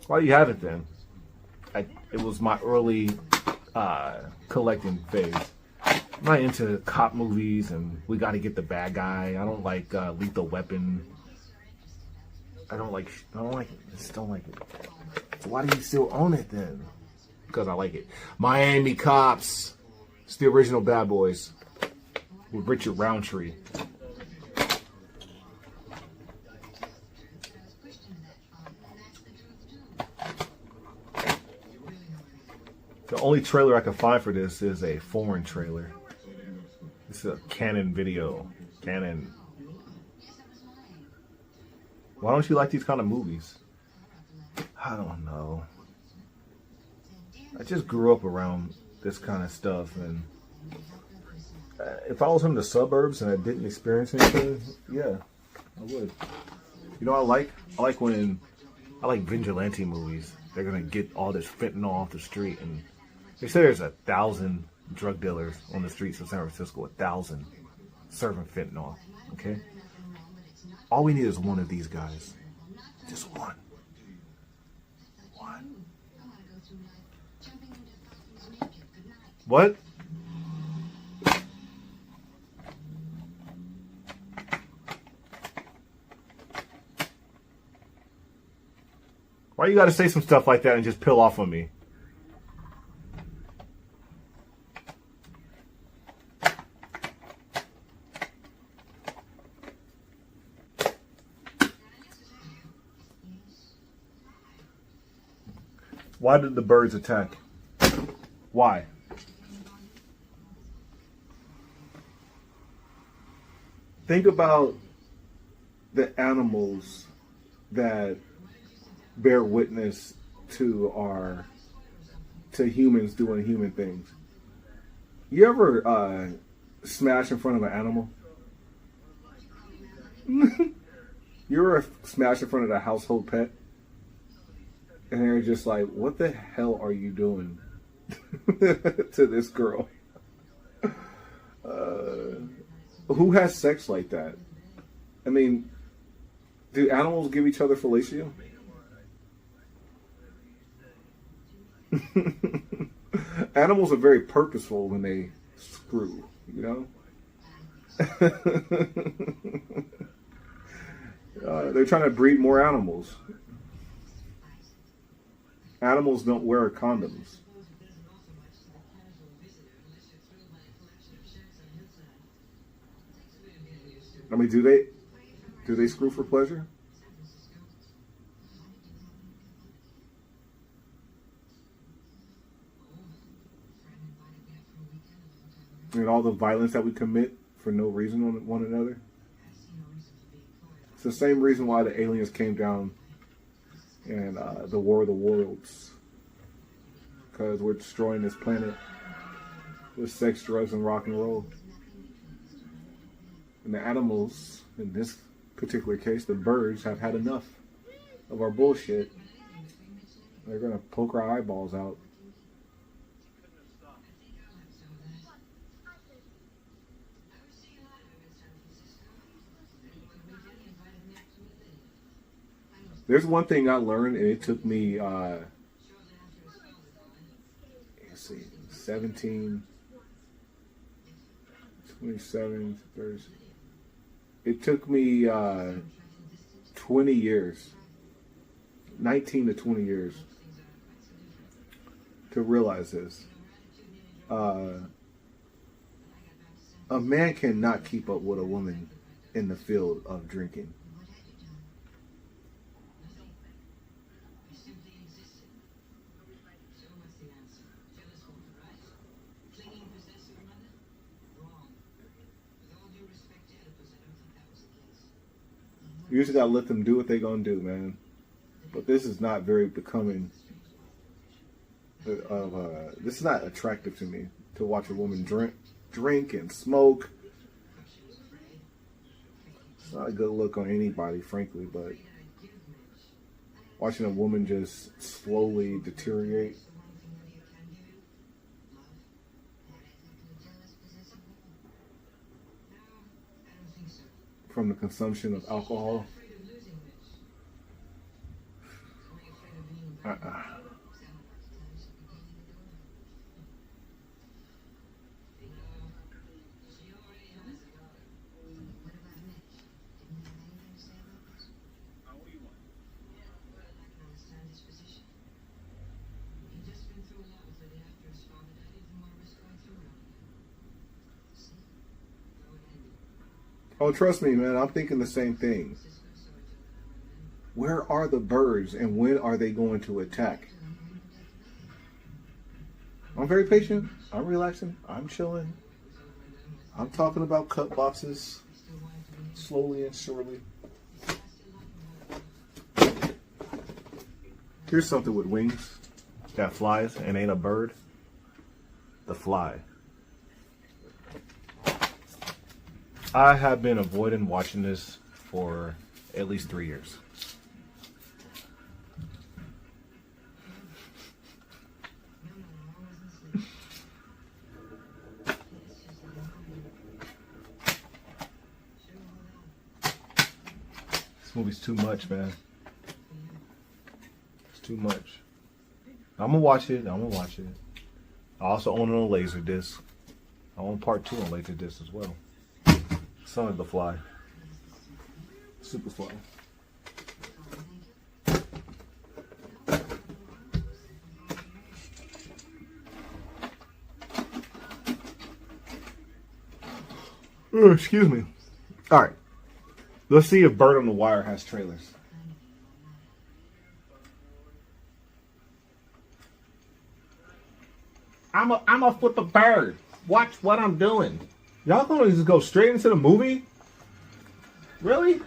Why do you have it then? It was my early collecting phase. I'm not into cop movies and we got to get the bad guy. I don't like Lethal Weapon. I don't like it. I just don't like it. So why do you still own it then? Because I like it. Miami Cops. It's the original Bad Boys with Richard Roundtree. The only trailer I can find for this is a foreign trailer. This is a Canon video. Canon. Why don't you like these kind of movies? I don't know. I just grew up around this kind of stuff, and if I was in the suburbs and I didn't experience anything, yeah, I would. You know, I like vigilante movies. They're gonna get all this fentanyl off the street, and they say there's 1,000 drug dealers on the streets of San Francisco. 1,000 serving fentanyl. Okay, all we need is one of these guys, just one. What? Why you gotta say some stuff like that and just peel off on me? Why did the birds attack? Why? Think about the animals that bear witness to humans doing human things. You ever smash in front of an animal? You ever smash in front of a household pet? And they're just like, what the hell are you doing to this girl? Who has sex like that? I mean, do animals give each other fellatio? Animals are very purposeful when they screw, you know? They're trying to breed more animals. Animals don't wear condoms. I mean, do they screw for pleasure? And all the violence that we commit for no reason on one another. It's the same reason why the aliens came down in the War of the Worlds. Because we're destroying this planet with sex, drugs, and rock and roll. And the animals, in this particular case, the birds, have had enough. of our bullshit. They're gonna poke our eyeballs out. There's one thing I learned, and it took me, let's see, 17, 27, 30. It took me 20 years, 19 to 20 years to realize this. A man cannot keep up with a woman in the field of drinking. You just gotta let them do what they gonna do, man. But this is not very becoming. This is not attractive to me to watch a woman drink and smoke. It's not a good look on anybody, frankly. But watching a woman just slowly deteriorate from the consumption of alcohol. Oh, trust me, man, I'm thinking the same thing. Where are the birds and when are they going to attack? I'm very patient. I'm relaxing. I'm chilling. I'm talking about cut boxes slowly and surely. Here's something with wings that flies and ain't a bird. The fly. I have been avoiding watching this for at least 3 years. This movie's too much, man. It's too much. I'm gonna watch it. I also own it on Laserdisc. I own part 2 on Laserdisc as well. Son of the Fly. Superfly. Oh, excuse me. Alright. Let's see if Bird on the Wire has trailers. I'm a flip a bird. Watch what I'm doing. Y'all gonna just go straight into the movie? Really?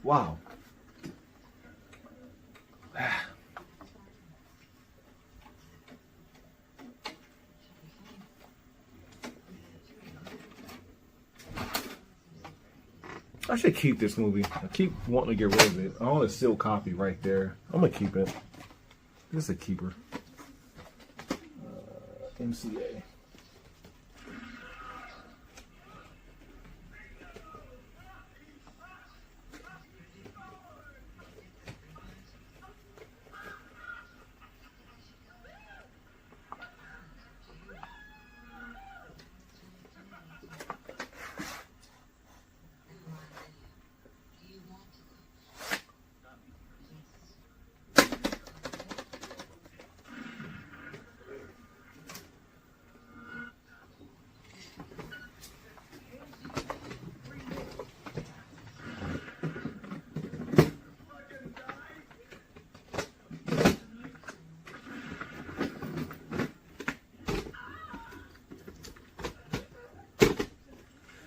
Wow. I should keep this movie. I keep wanting to get rid of it. I own a sealed copy right there. I'm gonna keep it. This is a keeper. MCA.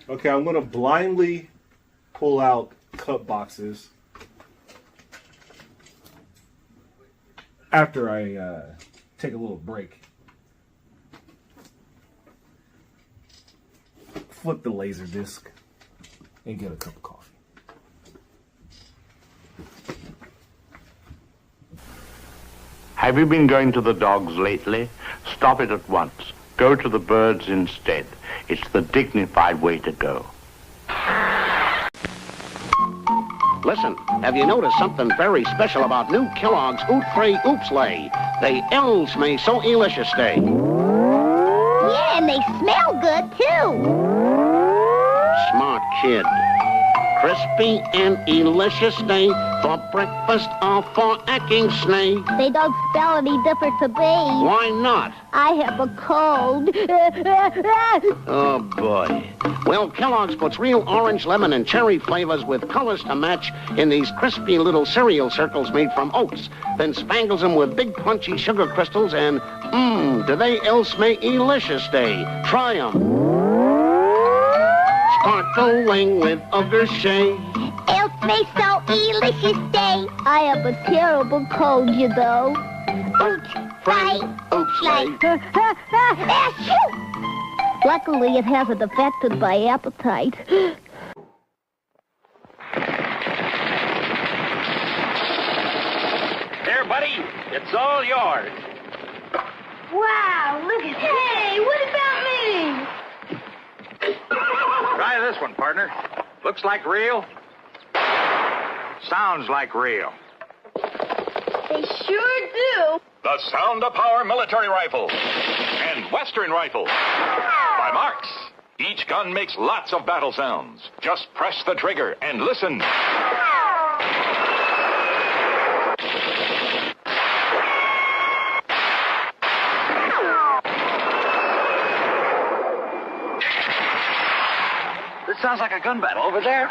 Okay, I'm going to blindly pull out cut boxes. after I take a little break. Flip the laser disc and get a cup of coffee. Have you been going to the dogs lately? Stop it at once. Go to the birds instead. It's the dignified way to go. Listen, have you noticed something very special about new Kellogg's Oot Free Oops Lay? They ills may so delicious day. Yeah, and they smell good, too. Smart kid. Crispy and delicious day for breakfast or for acting snay. They don't spell any different to me. Why not? I have a cold. Oh, boy. Well, Kellogg's puts real orange, lemon, and cherry flavors with colors to match in these crispy little cereal circles made from oats, then spangles them with big crunchy sugar crystals and, do they else make delicious day? Try 'em. Sparkling with ogre shea. Else may so delicious day. I have a terrible cold, you know. Oops, right, oops, like. Luckily, it hasn't affected my appetite. Here, buddy, it's all yours. Wow, look at that. Hey, what about me? Try this one, partner. Looks like real. Sounds like real. They sure do. The Sound of Power military rifle and Western rifle by Marks. Each gun makes lots of battle sounds. Just press the trigger and listen. This sounds like a gun battle over there.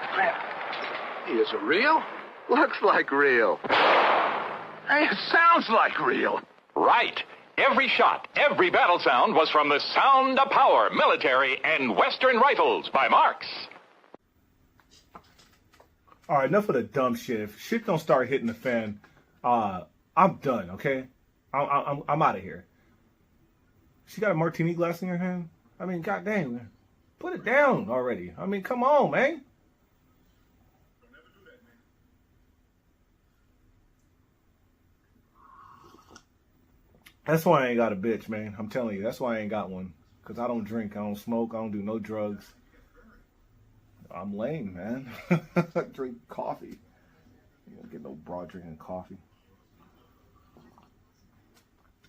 Is it real? Looks like real. Hey, it sounds like real. Right. Every shot, every battle sound was from the Sound of Power military and Western rifles by Marks. All right, enough of the dumb shit. If shit don't start hitting the fan, I'm done. Okay, I'm out of here. She got a martini glass in her hand. I mean, goddamn, man. Put it down already. I mean, come on, man. That's why I ain't got a bitch, man. I'm telling you, that's why I ain't got one. Because I don't drink, I don't smoke, I don't do no drugs. I'm lame, man. I drink coffee. You don't get no broad drinking coffee.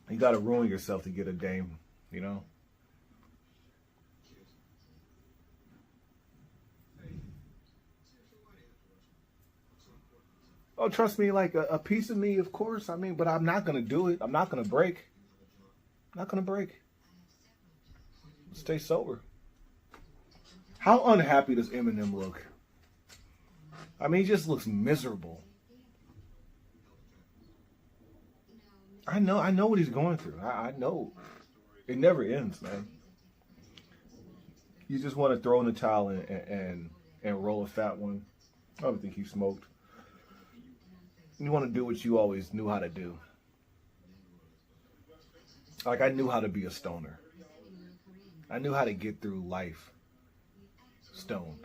You gotta ruin yourself to get a dame, you know? Oh, trust me, like a piece of me, of course. I mean, but I'm not going to do it. I'm not going to break. I'm not going to break. Stay sober. How unhappy does Eminem look? I mean, he just looks miserable. I know what he's going through. I know. It never ends, man. You just want to throw in the towel and roll a fat one. I don't think he smoked. You want to do what you always knew how to do. Like, I knew how to be a stoner. I knew how to get through life stoned.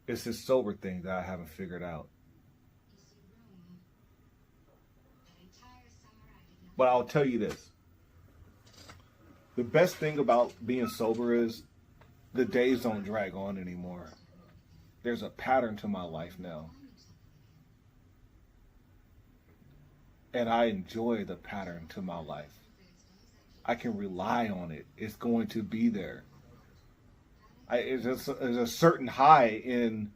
It's this sober thing that I haven't figured out. But I'll tell you this. The best thing about being sober is the days don't drag on anymore. There's a pattern to my life now. And I enjoy the pattern to my life. I can rely on it. It's going to be there. There's a certain high in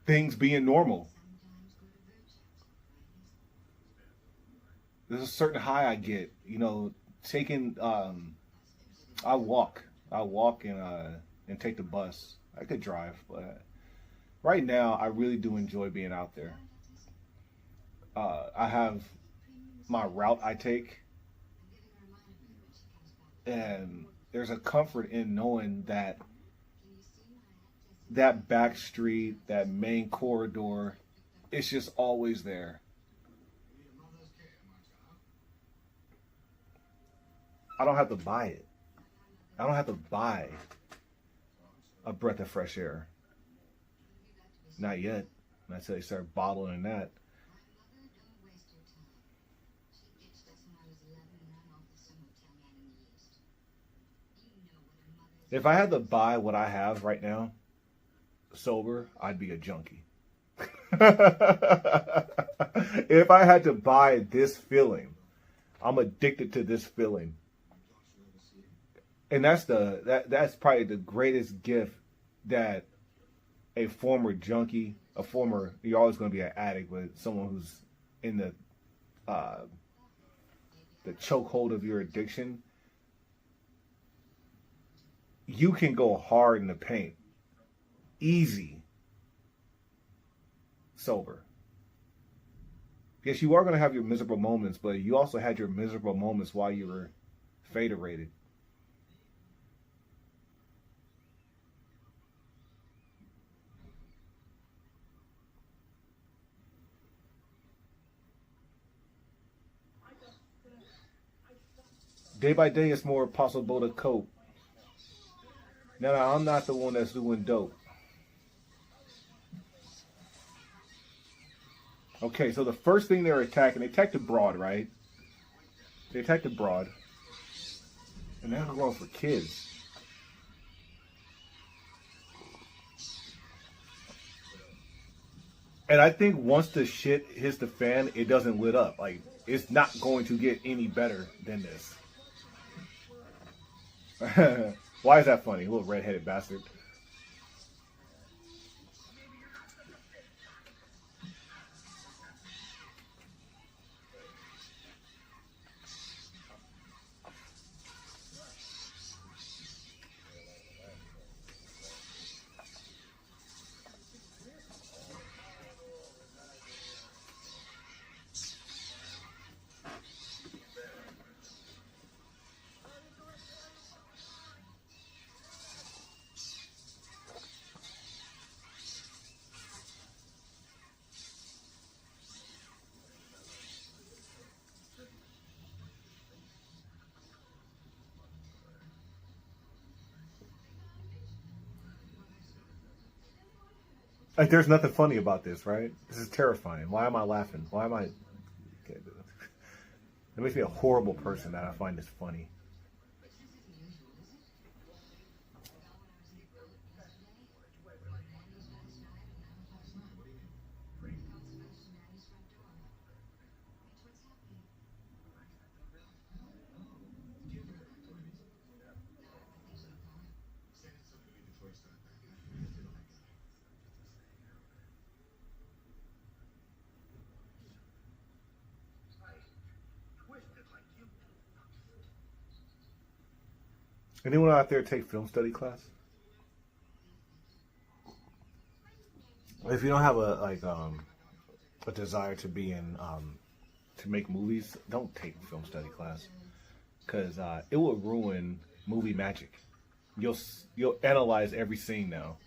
things being normal. There's a certain high I get, you know, taking, I walk and take the bus. I could drive, but right now, I really do enjoy being out there. I have my route I take, and there's a comfort in knowing that back street, that main corridor, it's just always there. I don't have to buy it. I don't have to buy a breath of fresh air. Not yet. Not until they start bottling that. If I had to buy what I have right now, sober, I'd be a junkie. If I had to buy this feeling, I'm addicted to this feeling. And that's probably the greatest gift that a former junkie, you're always going to be an addict, but someone who's in the chokehold of your addiction, you can go hard in the paint, easy, sober. Yes, you are going to have your miserable moments, but you also had your miserable moments while you were faderated. Day by day, it's more possible to cope. No, I'm not the one that's doing dope. Okay, so the first thing they're attacking, they attacked the broad, right? They attacked the broad. And they're going for kids. And I think once the shit hits the fan, it doesn't lit up. Like, it's not going to get any better than this. Why is that funny? Little redheaded bastard. Like, there's nothing funny about this, right? This is terrifying. Why am I laughing? Why am I... It makes me a horrible person that I find this funny. Anyone out there take film study class? If you don't have a desire to be in to make movies, don't take film study class, because it will ruin movie magic. You'll analyze every scene now.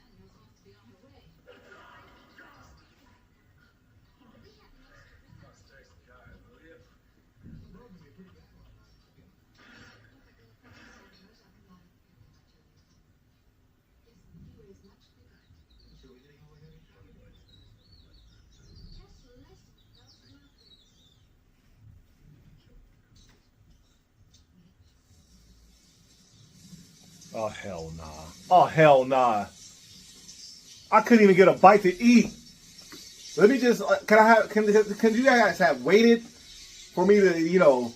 Oh, hell nah. Oh, hell nah. I couldn't even get a bite to eat. Let me just, can you guys have waited for me to,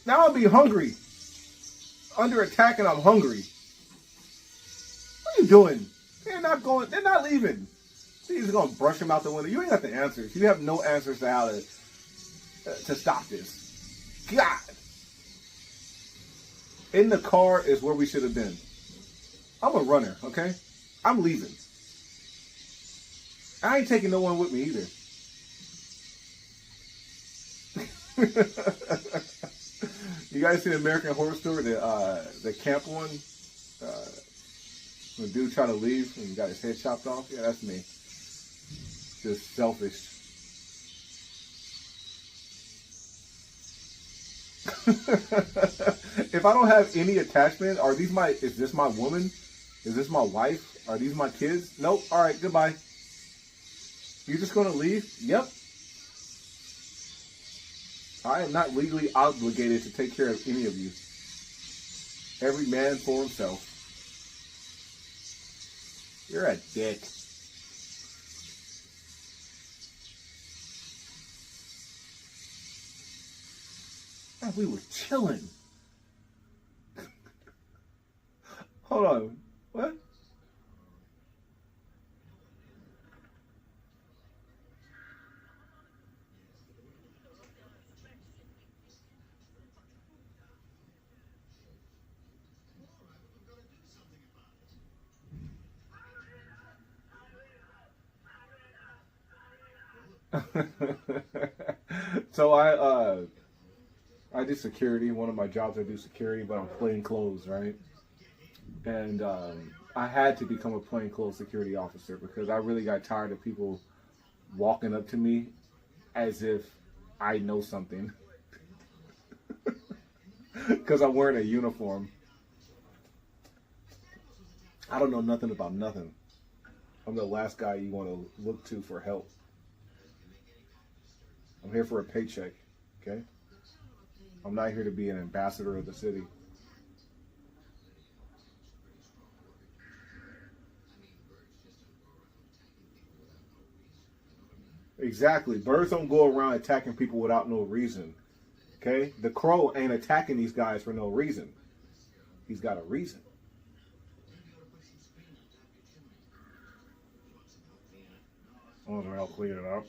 now I'll be hungry. Under attack and I'm hungry. What are you doing? They're not leaving. You're just going to brush them out the window. You ain't got the answers. You have no answers to how to stop this. God. In the car is where we should have been. I'm a runner, okay? I'm leaving. I ain't taking no one with me either. You guys see the American Horror Story, the camp one? When the dude trying to leave and he got his head chopped off? Yeah, that's me. Just selfish. If I don't have any attachment, is this my woman? Is this my wife? Are these my kids? Nope. All right, goodbye. You're just going to leave? Yep. I am not legally obligated to take care of any of you. Every man for himself. You're a dick. Man, we were chilling. Hold on. What? So I do security. One of my jobs I do security, but I'm plain clothes, right? And I had to become a plainclothes security officer because I really got tired of people walking up to me as if I know something. Because I'm wearing a uniform. I don't know nothing about nothing. I'm the last guy you want to look to for help. I'm here for a paycheck, okay? I'm not here to be an ambassador of the city. Exactly. Birds don't go around attacking people without no reason. Okay? The crow ain't attacking these guys for no reason. He's got a reason. Oh, they're all cleaning it up.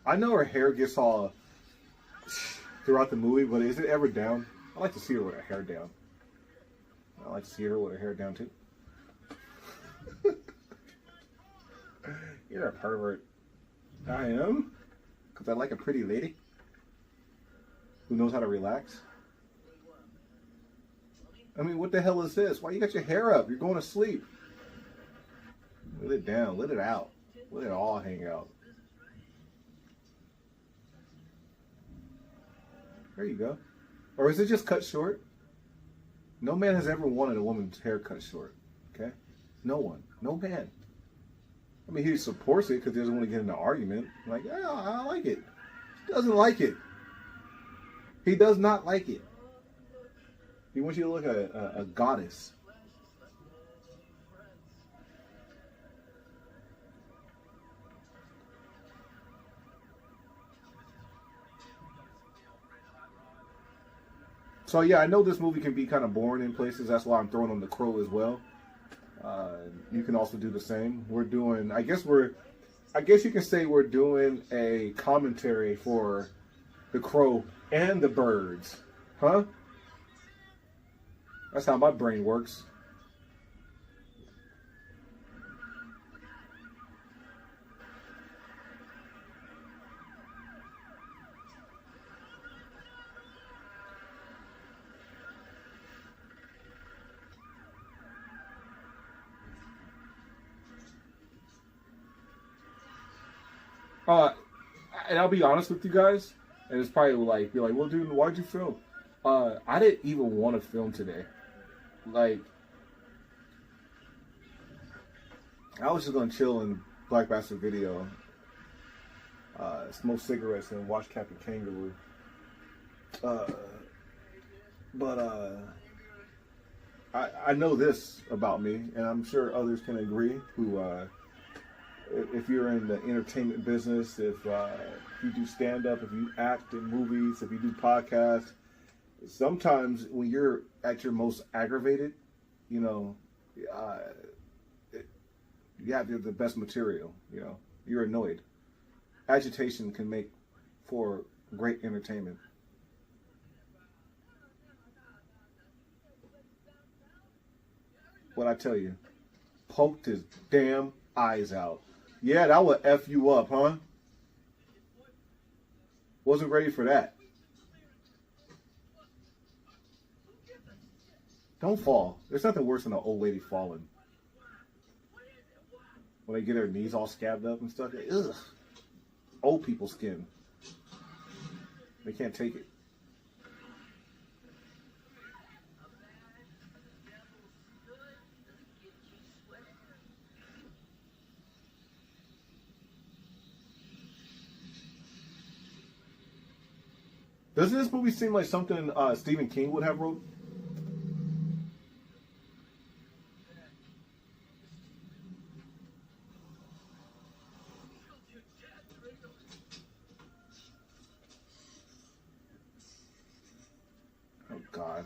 I know her hair gets all throughout the movie, but is it ever down? I like to see her with her hair down. I like to see her with her hair down too. You're a pervert. I am? Because I like a pretty lady who knows how to relax. I mean, what the hell is this? Why you got your hair up? You're going to sleep. Let it down. Let it out. Let it all hang out. There you go. Or is it just cut short? No man has ever wanted a woman's hair cut short. Okay? No one. No man. I mean, he supports it because he doesn't want to get in an argument. Like, yeah, I like it. He doesn't like it. He does not like it. He wants you to look like a goddess. So yeah, I know this movie can be kind of boring in places. That's why I'm throwing on The Crow as well. You can also do the same. We're doing, I guess you can say we're doing a commentary for The Crow and the Birds. Huh? That's how my brain works. And I'll be honest with you guys, and it's probably like, be like, well, dude, why'd you film? I didn't even want to film today. Like, I was just gonna chill in Black Bastard Video, smoke cigarettes and watch Captain Kangaroo. I know this about me, and I'm sure others can agree who, if you're in the entertainment business, if you do stand-up, if you act in movies, if you do podcasts, sometimes when you're at your most aggravated, you know, you have the best material, you know, you're annoyed. Agitation can make for great entertainment. What I tell you, poked his damn eyes out. Yeah, that would F you up, huh? Wasn't ready for that. Don't fall. There's nothing worse than an old lady falling. When they get their knees all scabbed up and stuff. Ugh. Old people's skin. They can't take it. Doesn't this movie seem like something Stephen King would have wrote? Oh, God.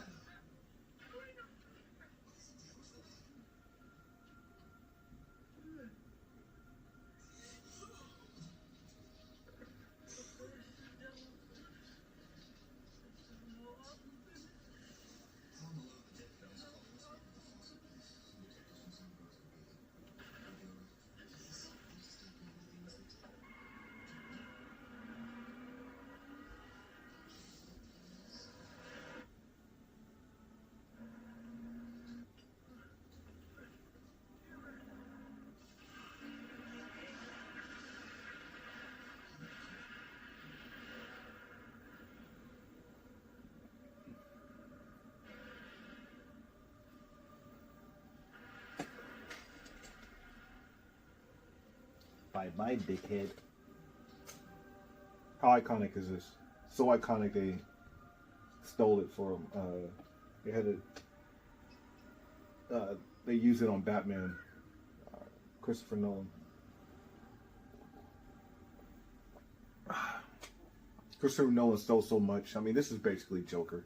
Bye-bye, dickhead. How iconic is this? So iconic they stole it from, they had it, they used it on Batman, Christopher Nolan. Christopher Nolan stole so much. I mean, this is basically Joker.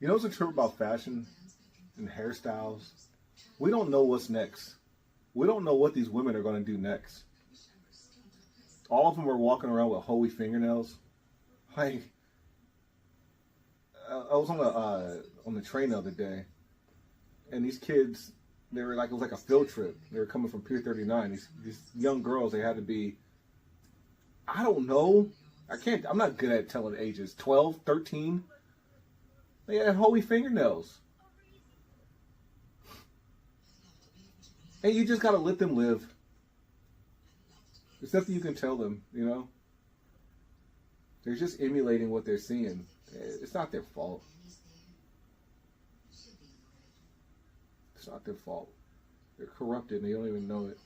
You know what's the truth about fashion and hairstyles? We don't know what's next. We don't know what these women are going to do next. All of them are walking around with holy fingernails. Like, I was on the train the other day, and these kids, they were like, it was like a field trip. They were coming from Pier 39. These young girls, they had to be, I don't know. I'm not good at telling ages. 12, 13. They had holy fingernails. And you just got to let them live. There's nothing you can tell them, you know? They're just emulating what they're seeing. It's not their fault. It's not their fault. They're corrupted and they don't even know it.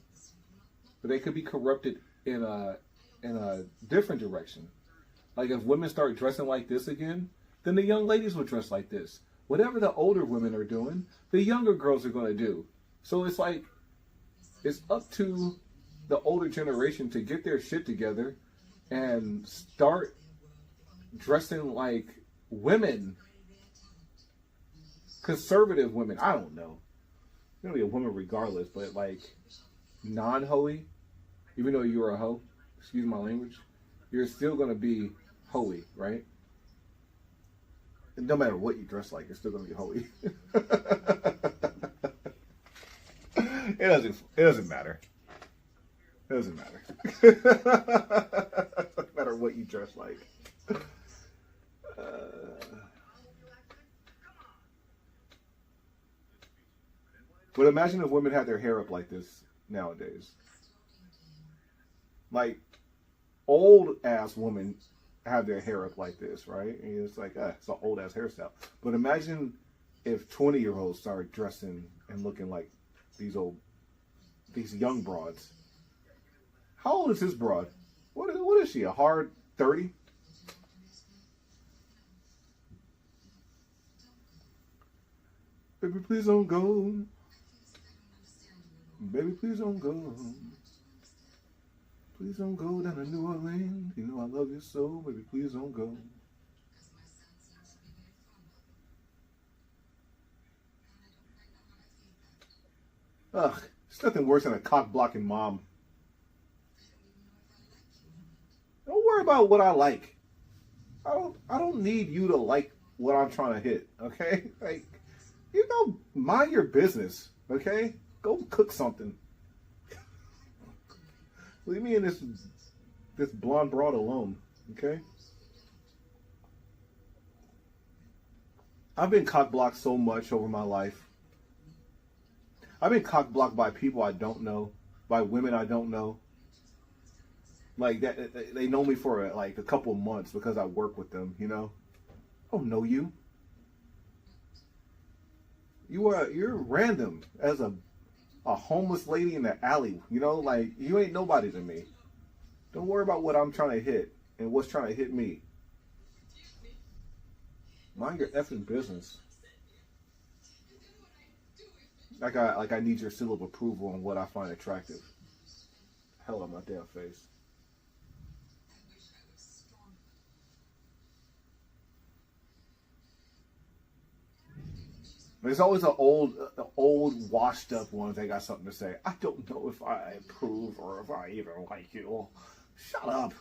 But they could be corrupted in a different direction. Like if women start dressing like this again, then the young ladies will dress like this. Whatever the older women are doing, the younger girls are going to do. So it's like, it's up to the older generation to get their shit together and start dressing like women. Conservative women. I don't know. You're going to be a woman regardless, but like non-hoey, even though you're a hoe, excuse my language, you're still going to be hoey, right? And no matter what you dress like, you're still going to be holy. It doesn't matter. It doesn't matter. No matter what you dress like. But imagine if women had their hair up like this nowadays. Like, old ass women have their hair up like this, right? And it's like, it's an old ass hairstyle. But imagine if 20-year-olds started dressing and looking like these young broads. How old is this broad? What is she? A hard 30? Baby, please don't go. Baby, please don't go. Please don't go down to New Orleans. You know I love you so. Baby, please don't go. Ugh, it's nothing worse than a cock-blocking mom. Don't worry about what I like. I don't need you to like what I'm trying to hit, okay? Like, you know, mind your business, okay? Go cook something. Leave me in this blonde broad alone, okay? I've been cock-blocked so much over my life. I've been cock-blocked by people I don't know, by women I don't know. Like that, they know me for like a couple of months because I work with them, you know? I don't know you. You're random as a homeless lady in the alley, you know? Like, you ain't nobody to me. Don't worry about what I'm trying to hit and what's trying to hit me. Mind your effing business. Like I need your seal of approval on what I find attractive. Hell on my damn face. There's always the old, washed up ones that got something to say. I don't know if I approve or if I even like you. Shut up.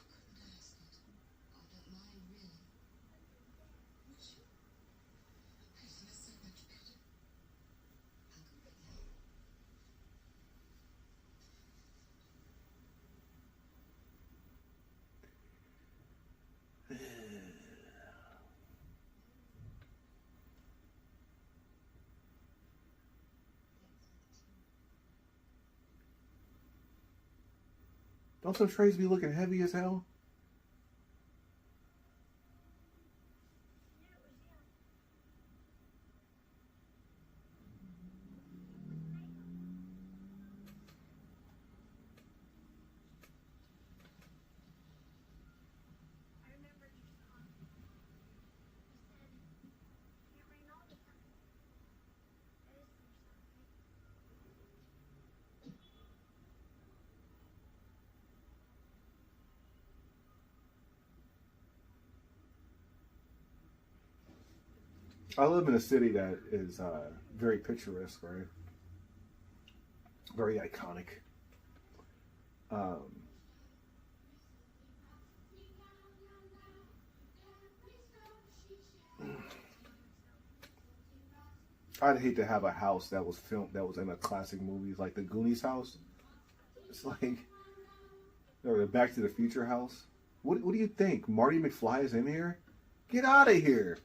Don't some trays be looking heavy as hell? I live in a city that is very picturesque, right? Very iconic. I'd hate to have a house that was in a classic movies like the Goonies house. It's like, or the Back to the Future house. What do you think? Marty McFly is in here? Get out of here!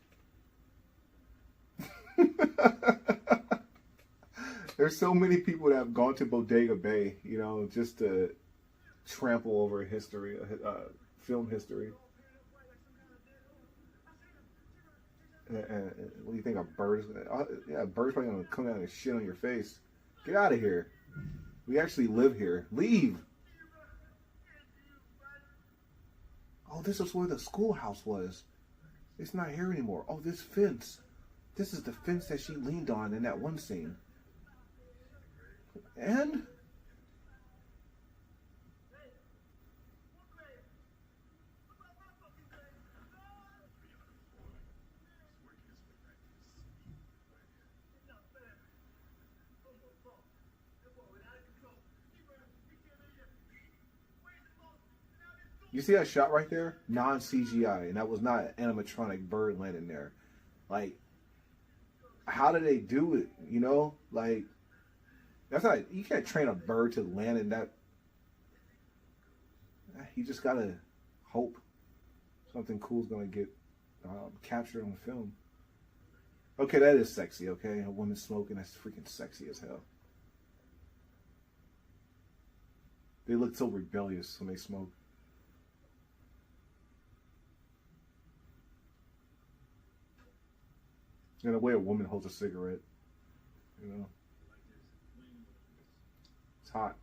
There's so many people that have gone to Bodega Bay, you know, just to trample over history, film history. And what do you think, a bird? Yeah, a bird's probably gonna come down and shit on your face. Get out of here. We actually live here. Leave. Oh, this is where the schoolhouse was. It's not here anymore. Oh, this fence. This is the fence that she leaned on in that one scene. And you see that shot right there? Non-CGI, and that was not an animatronic bird landing there. Like, how do they do it? You know, like, that's not, you can't train a bird to land in that. You just gotta hope something cool's gonna get captured on film. Okay, that is sexy, okay? A woman smoking, that's freaking sexy as hell. They look so rebellious when they smoke. And the way a woman holds a cigarette, you know. hot.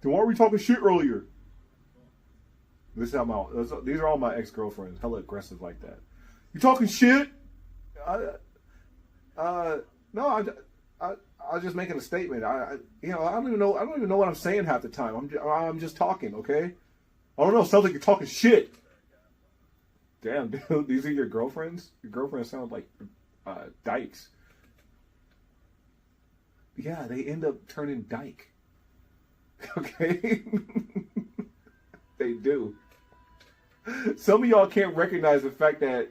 Then why were we talking shit earlier? This is how these are all my ex-girlfriends. Hella aggressive like that. You talking shit? No, I was just making a statement. I don't even know what I'm saying half the time. I'm just talking, okay? I don't know. It sounds like you're talking shit. Damn, dude, these are your girlfriends? Your girlfriends sound like dykes. Yeah, they end up turning dyke. Okay? They do. Some of y'all can't recognize the fact that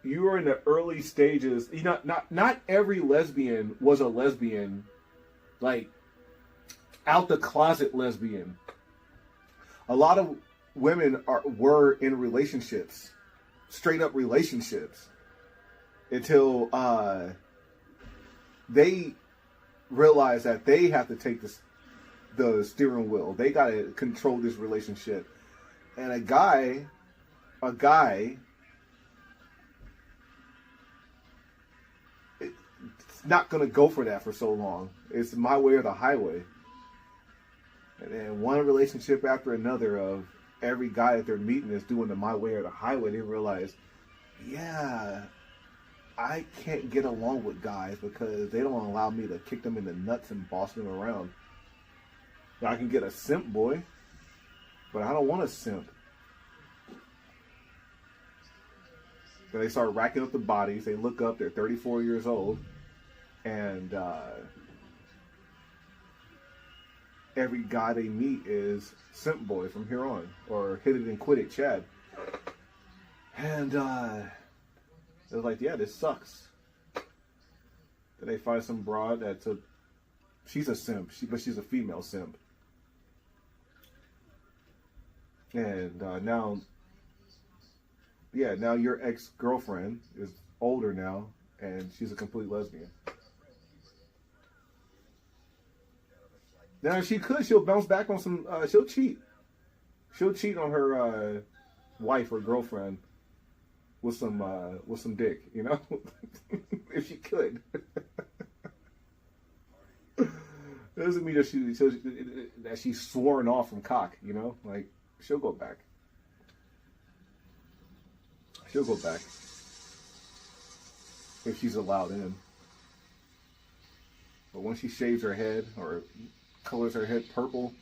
you are in the early stages. You know, not every lesbian was a lesbian, like out the closet lesbian. A lot of women were in relationships, straight up relationships, until they realize that they have to take the steering wheel. They got to control this relationship. And a guy, it's not going to go for that for so long. It's my way or the highway. And then one relationship after another of every guy that they're meeting is doing the my way or the highway. They realize, yeah, I can't get along with guys because they don't allow me to kick them in the nuts and boss them around. I can get a simp boy, but I don't want a simp. So they start racking up the bodies. They look up, they're 34 years old, and every guy they meet is simp boy from here on, or hit it and quit it Chad. And they're like, yeah, this sucks. Then they find some broad she's a simp, but she's a female simp. And now your ex-girlfriend is older now, and she's a complete lesbian. Now, if she'll bounce back on some, she'll cheat. She'll cheat on her wife or girlfriend with some dick, you know? If she could. It doesn't mean that she's sworn off from cock, you know? Like, she'll go back. She'll go back. If she's allowed in. But when she shaves her head or colors her head purple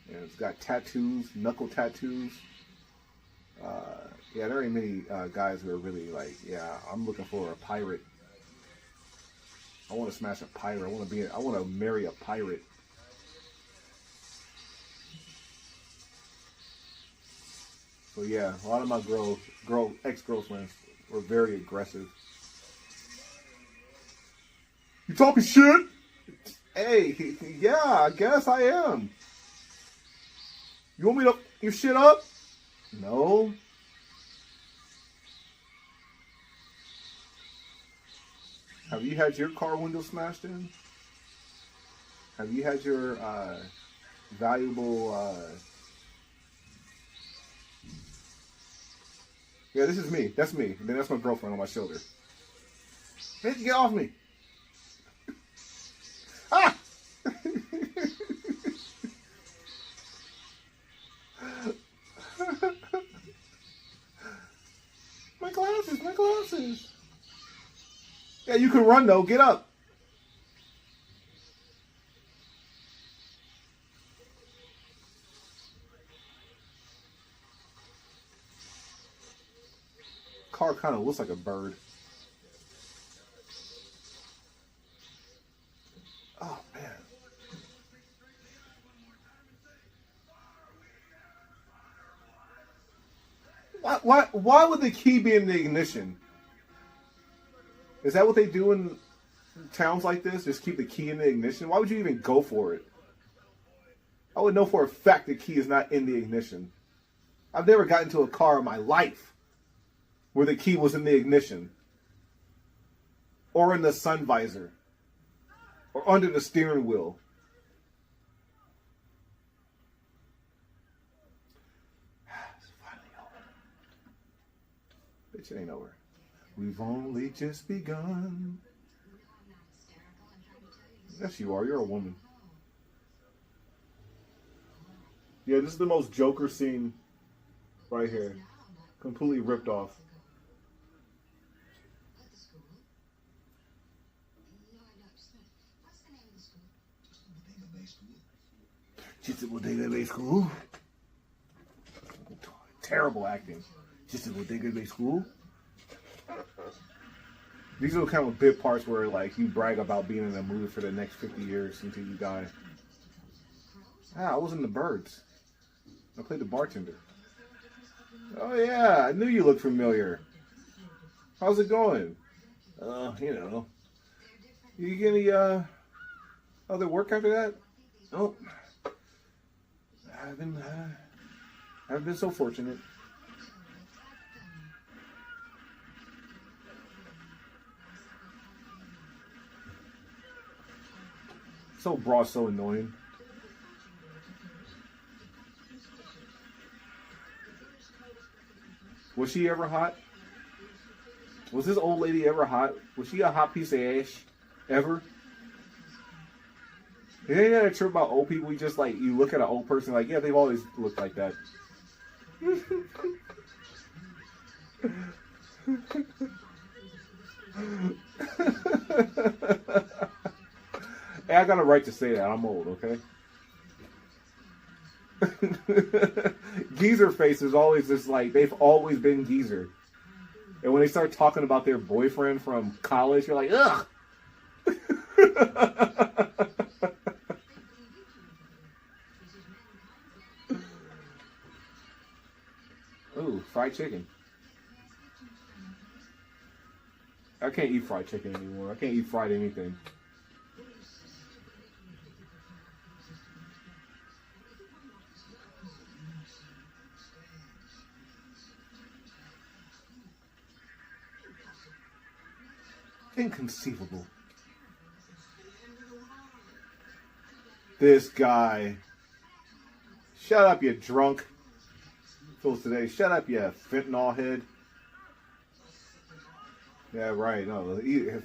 and it's got tattoos, knuckle tattoos, yeah, there ain't many guys who are really like, yeah, I'm looking for a pirate. I want to smash a pirate. I want to marry a pirate. So yeah, a lot of my ex-girlfriends were very aggressive. You talking shit? Hey, yeah, I guess I am. You want me to your shit up? No. Have you had your car window smashed in? Have you had your valuable... Yeah, this is me. That's me. And then that's my girlfriend on my shoulder. Bitch, get off me. Ah! My glasses. Yeah, you can run though. Get up. Car kind of looks like a bird. Oh man. Why would the key be in the ignition? Is that what they do in towns like this? Just keep the key in the ignition? Why would you even go for it? I would know for a fact the key is not in the ignition. I've never gotten into a car in my life where the key was in the ignition, or in the sun visor, or under the steering wheel. It's finally over. Bitch, it ain't over. We've only just begun. Yes, you are. You're a woman. Yeah, this is the most Joker scene right here. Completely ripped off. Just a bodega bay school. Terrible acting. Just a bodega bay school. These are the kind of bit parts where, like, you brag about being in a movie for the next 50 years until you die. Ah, I was in The Birds. I played the bartender. Oh yeah, I knew you looked familiar. How's it going? You know. You get any other work after that? Nope. I've been so fortunate. So broad, so annoying. Was she ever hot? Was this old lady ever hot? Was she a hot piece of ash? Ever? It ain't that true about old people. You just like, you look at an old person like, yeah, they've always looked like that. Hey, I got a right to say that. I'm old, okay? Geezer face is always just like, they've always been geezer. And when they start talking about their boyfriend from college, you're like, ugh! Ooh, fried chicken. I can't eat fried chicken anymore. I can't eat fried anything. Inconceivable. This guy. Shut up, you drunk. Feels today. Shut up, you fentanyl head. Yeah, right. No,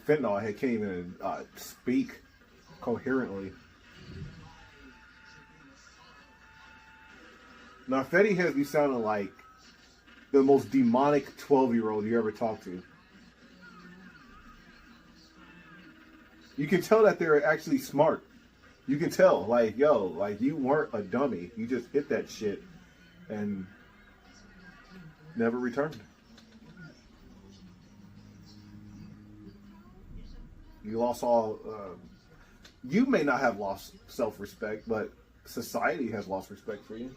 fentanyl head can't even speak coherently. Now, Fetty has me sounding like the most demonic 12-year-old you ever talked to. You can tell that they're actually smart. You can tell, like, yo, like, you weren't a dummy. You just hit that shit and never returned. You lost all, you may not have lost self-respect, but society has lost respect for you.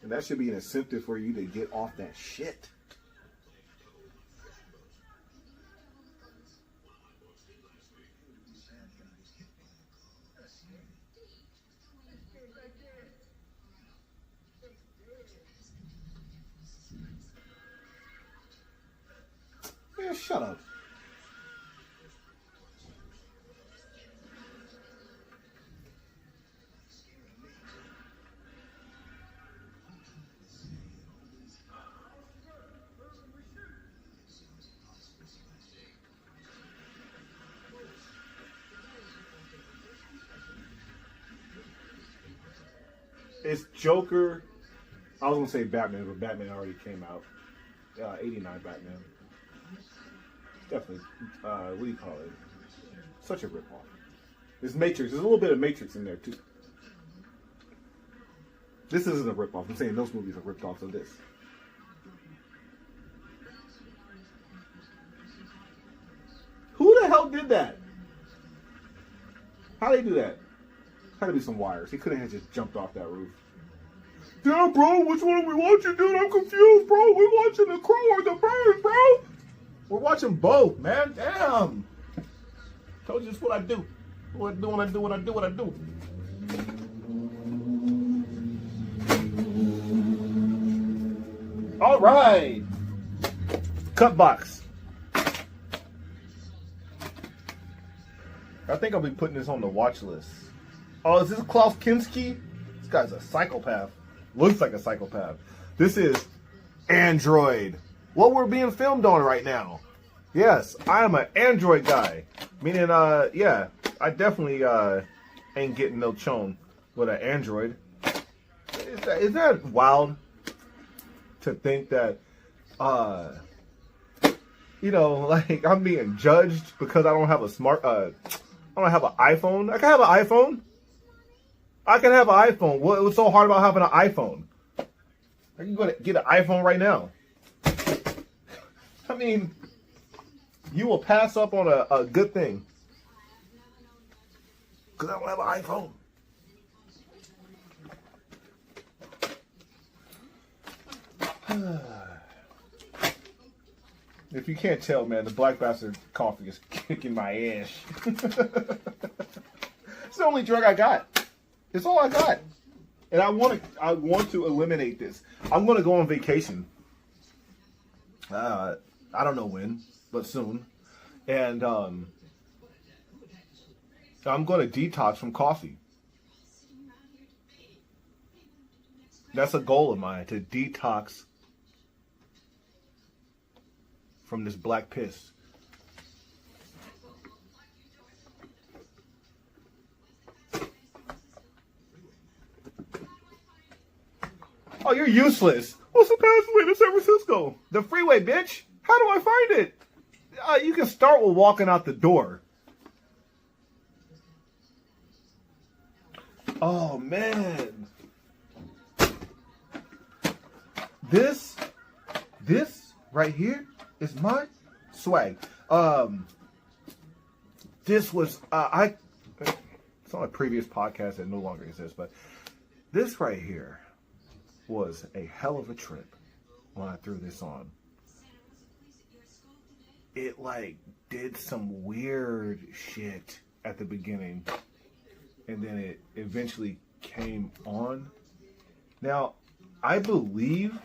And that should be an incentive for you to get off that shit. Man, shut up. It's Joker. I was gonna say Batman, but Batman already came out. 89 Batman. Definitely. What do you call it? Such a ripoff. There's Matrix. There's a little bit of Matrix in there too. This isn't a ripoff. I'm saying those movies are ripped off of this. Who the hell did that? How they do that? Had to be some wires. He couldn't have just jumped off that roof. Damn, bro, which one are we watching, dude? I'm confused, bro. We're watching The Crow or The Bird, bro. We're watching both, man. Damn. Told you that's what I do. What I do when I do what I do what I do. All right. Cut box. I think I'll be putting this on the watch list. Oh, is this Klaus Kinski? This guy's a psychopath. Looks like a psychopath. This is Android. What we're being filmed on right now. Yes, I am an Android guy. Meaning, yeah, I definitely ain't getting no chone with an Android. Is that wild to think that, you know, like I'm being judged because I don't have a I don't have an iPhone. I can have an iPhone. I can have an iPhone. What's so hard about having an iPhone? I can go to get an iPhone right now. I mean, you will pass up on a good thing because I don't have an iPhone. If you can't tell, man, the Black Bastard coffee is kicking my ass. It's the only drug I got. It's all I got. And I want to eliminate this. I'm going to go on vacation. I don't know when, but soon. And I'm going to detox from coffee. That's a goal of mine, to detox from this black piss. Oh, you're useless. What's the pathway to San Francisco? The freeway, bitch. How do I find it? You can start with walking out the door. Oh, man. This right here is my swag. This was, it's on a previous podcast that no longer exists, but this right here was a hell of a trip when I threw this on. It like did some weird shit at the beginning, and then it eventually came on. Now, I believe,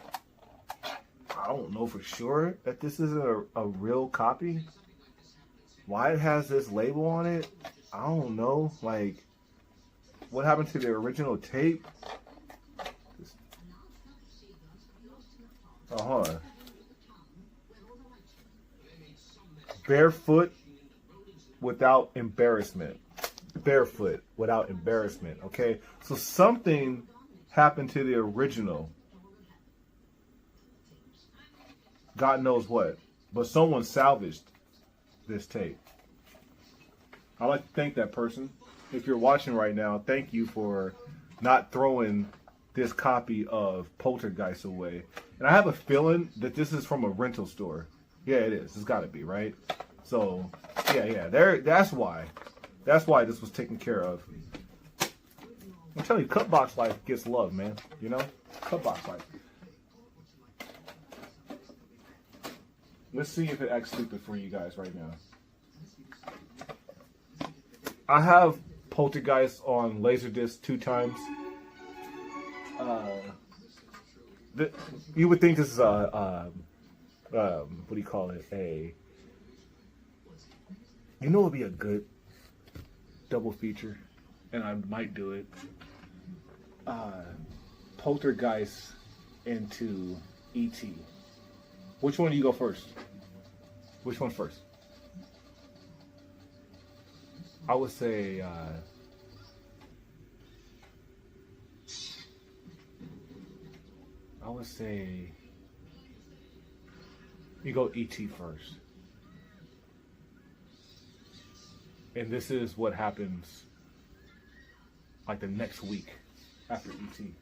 I don't know for sure that this is a real copy. Why it has this label on it, I don't know. Like, what happened to the original tape? Oh, hold on. Barefoot without embarrassment. Barefoot without embarrassment. Okay, so something happened to the original. God knows what, but someone salvaged this tape. I'd like to thank that person. If you're watching right now, thank you for not throwing this copy of Poltergeist away. And I have a feeling that this is from a rental store. Yeah, it is. It's got to be, right? So, yeah. That's why. That's why this was taken care of. I'm telling you, Cutbox Life gets love, man. You know? Cutbox Life. Let's see if it acts stupid for you guys right now. I have Poltergeist on Laserdisc 2 times. You would think this is a what do you call it? You know, it would be a good double feature, and I might do it. Poltergeist into E.T. Which one do you go first? Which one first? I would say you go E.T. first. And this is what happens like the next week after E.T.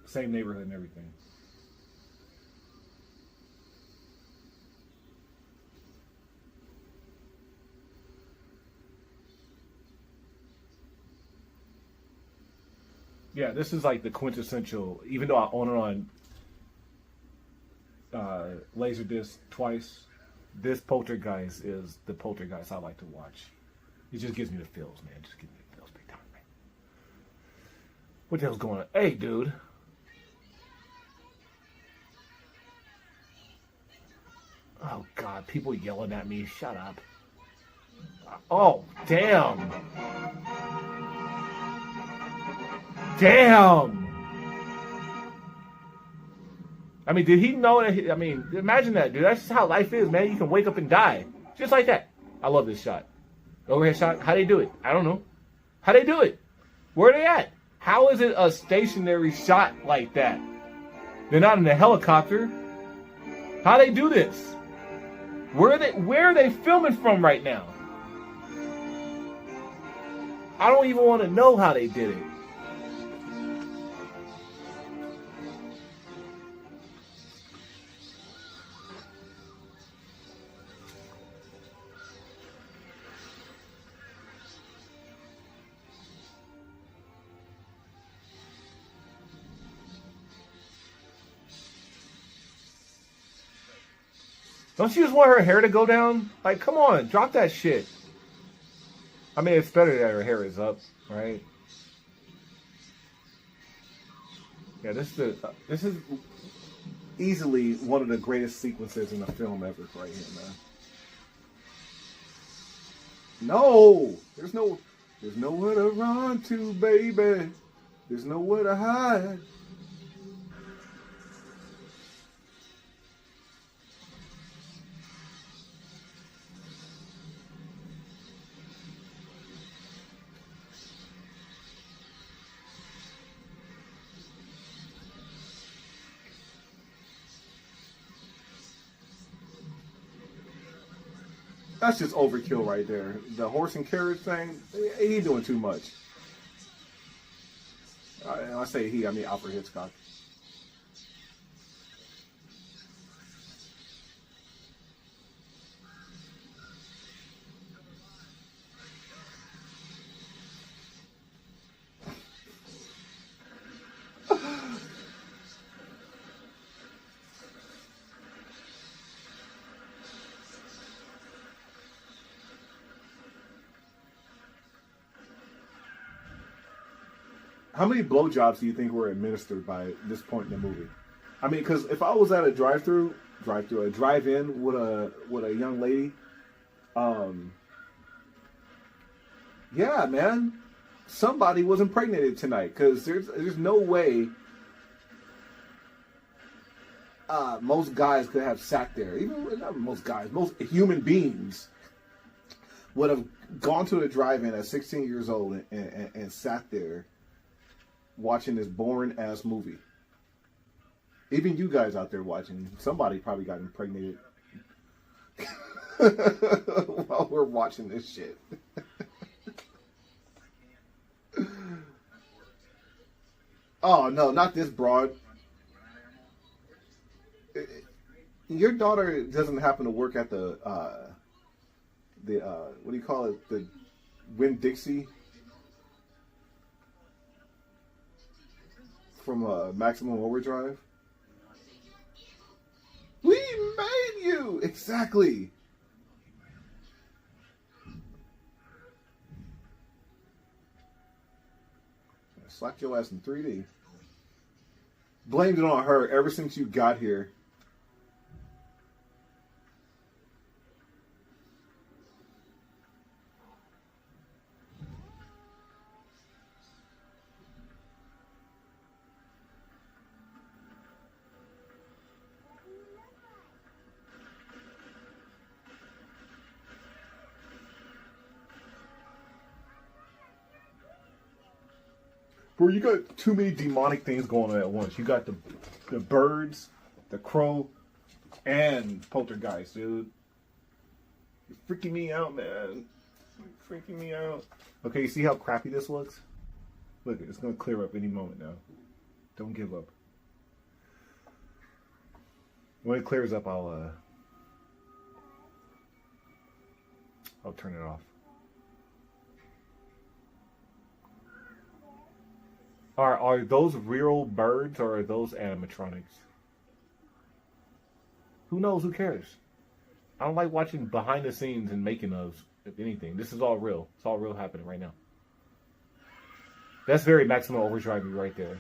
Same neighborhood and everything. Yeah, this is like the quintessential, even though I own it on Laserdisc twice, this Poltergeist is the Poltergeist I like to watch. It just gives me the feels, man. Just gives me the feels big time, man. What the hell's going on? Hey, dude. Oh, God. People yelling at me. Shut up. Oh, damn. Damn. I mean, did he know that? I mean, imagine that, dude. That's just how life is, man. You can wake up and die. Just like that. I love this shot. Overhead shot. How they do it? I don't know. How they do it? Where are they at? How is it a stationary shot like that? They're not in a helicopter. How they do this? Where are they filming from right now? I don't even want to know how they did it. Don't you just want her hair to go down? Like, come on, drop that shit. I mean, it's better that her hair is up, right? Yeah, this is easily one of the greatest sequences in a film ever, right here, man. No, there's nowhere to run to, baby. There's nowhere to hide. That's just overkill right there. The horse and carriage thing, he doing too much. And I say he, I mean Alfred Hitchcock. How many blowjobs do you think were administered by this point in the movie? I mean, because if I was at a drive-in with a young lady, yeah, man, somebody was impregnated tonight. Because there's no way most guys could have sat there. Even not most guys, most human beings would have gone to a drive-in at 16 years old and sat there watching this boring ass movie. Even you guys out there watching, somebody probably got impregnated while we're watching this shit. Oh no, not this broad. Your daughter doesn't happen to work at the what do you call it? The Winn-Dixie from Maximum Overdrive. We made you! Exactly. Slapped your ass in 3D. Blamed it on her ever since you got here. Bro, you got too many demonic things going on at once. You got the birds, the crow, and poltergeist, dude. You're freaking me out, man. You're freaking me out. Okay, you see how crappy this looks? Look, it's gonna clear up any moment now. Don't give up. When it clears up, I'll turn it off. Are those real birds or are those animatronics? Who knows? Who cares? I don't like watching behind the scenes and making ofs, if anything. This is all real. It's all real happening right now. That's very Maximum Overdrive right there.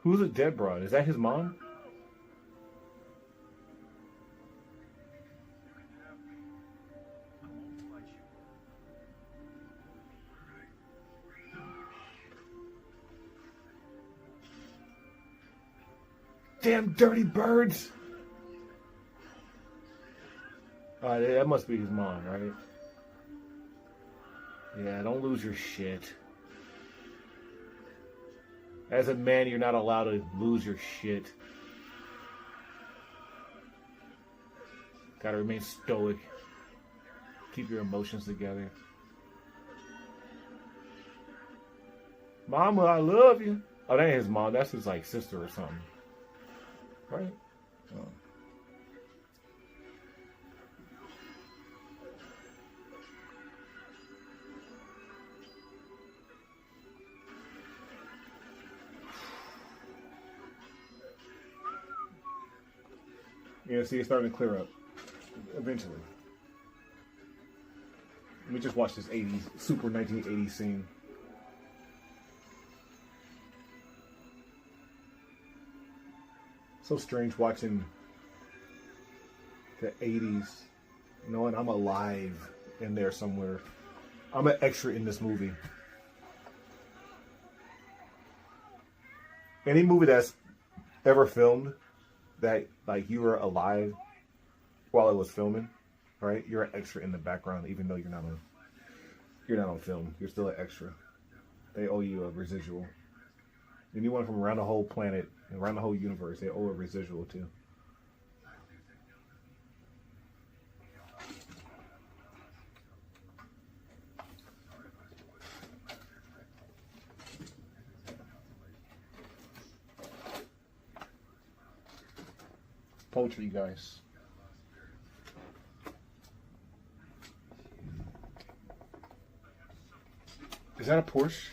Who's a dead broad? Is that his mom? Damn dirty birds! That must be his mom, right? Yeah, don't lose your shit. As a man, you're not allowed to lose your shit. Gotta remain stoic. Keep your emotions together. Mama, I love you. Oh, that ain't his mom. That's his, like, sister or something. Right? Oh. Yeah, see, it's starting to clear up. Eventually. Let me just watch this 80s, super 1980s scene. So strange watching the 80s, knowing I'm alive in there somewhere. I'm an extra in this movie. Any movie that's ever filmed that, like, you were alive while it was filming, right? You're an extra in the background, even though you're not on film. You're still an extra. They owe you a residual. Anyone from around the whole planet, around the whole universe, they owe a residual too. Poultry, guys. Is that a Porsche?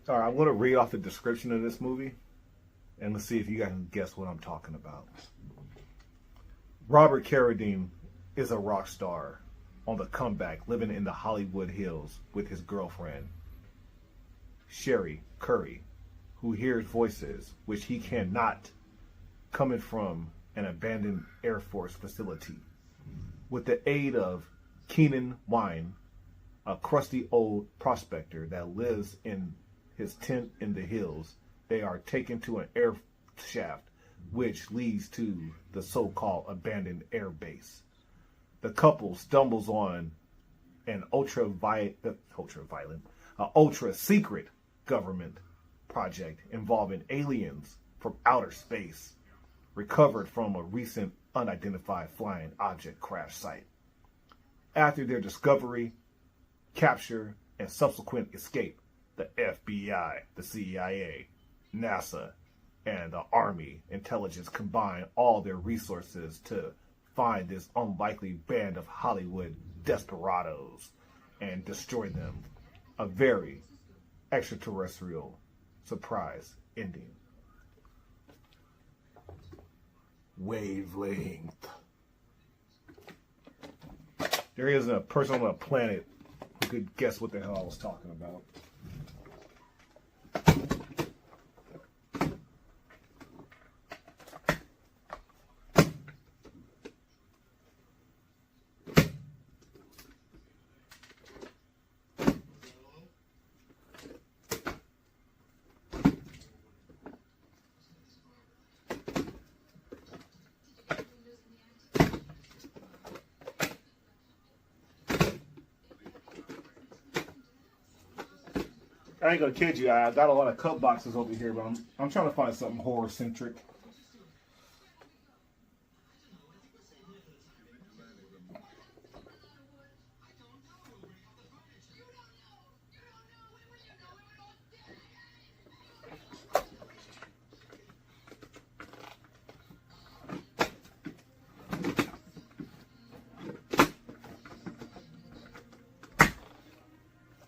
All right, I'm going to read off the description of this movie, and let's see if you guys can guess what I'm talking about. Robert Carradine is a rock star on the comeback, living in the Hollywood Hills with his girlfriend, Sherry Curry, who hears voices which he cannot, coming from an abandoned Air Force facility. With the aid of Keenan Wine, a crusty old prospector that lives in his tent in the hills, they are taken to an air shaft which leads to the so-called abandoned air base. The couple stumbles on an ultra secret government project involving aliens from outer space recovered from a recent unidentified flying object crash site. After their discovery, capture, and subsequent escape, the FBI, the CIA, NASA, and the Army intelligence combine all their resources to find this unlikely band of Hollywood desperados and destroy them. A very extraterrestrial surprise ending. Wavelength. There isn't a person on a planet who could guess what the hell I was talking about. I ain't gonna kid you, I got a lot of cut boxes over here, but I'm trying to find something horror-centric.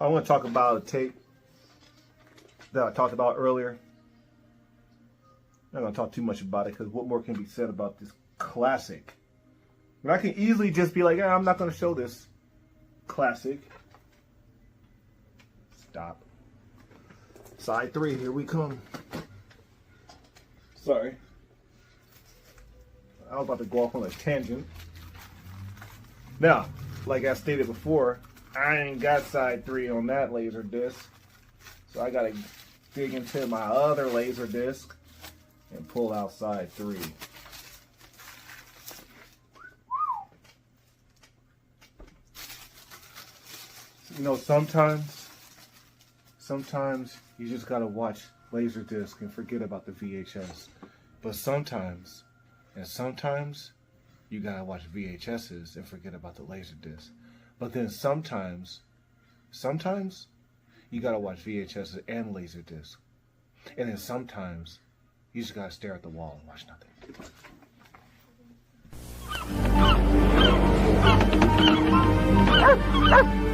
I want to talk about a tape that I talked about earlier. I'm not going to talk too much about it because what more can be said about this classic? But I can easily just be like, I'm not going to show this classic. Stop. Side 3, here we come. Sorry. I was about to go off on a tangent. Now, like I stated before, I ain't got side 3 on that laser disc. So I gotta dig into my other laser disc and pull out side 3. You know, sometimes you just gotta watch laser disc and forget about the VHS. But sometimes you gotta watch VHSs and forget about the laser disc. But then sometimes you gotta watch VHSs and laser disc. And then sometimes you just gotta stare at the wall and watch nothing.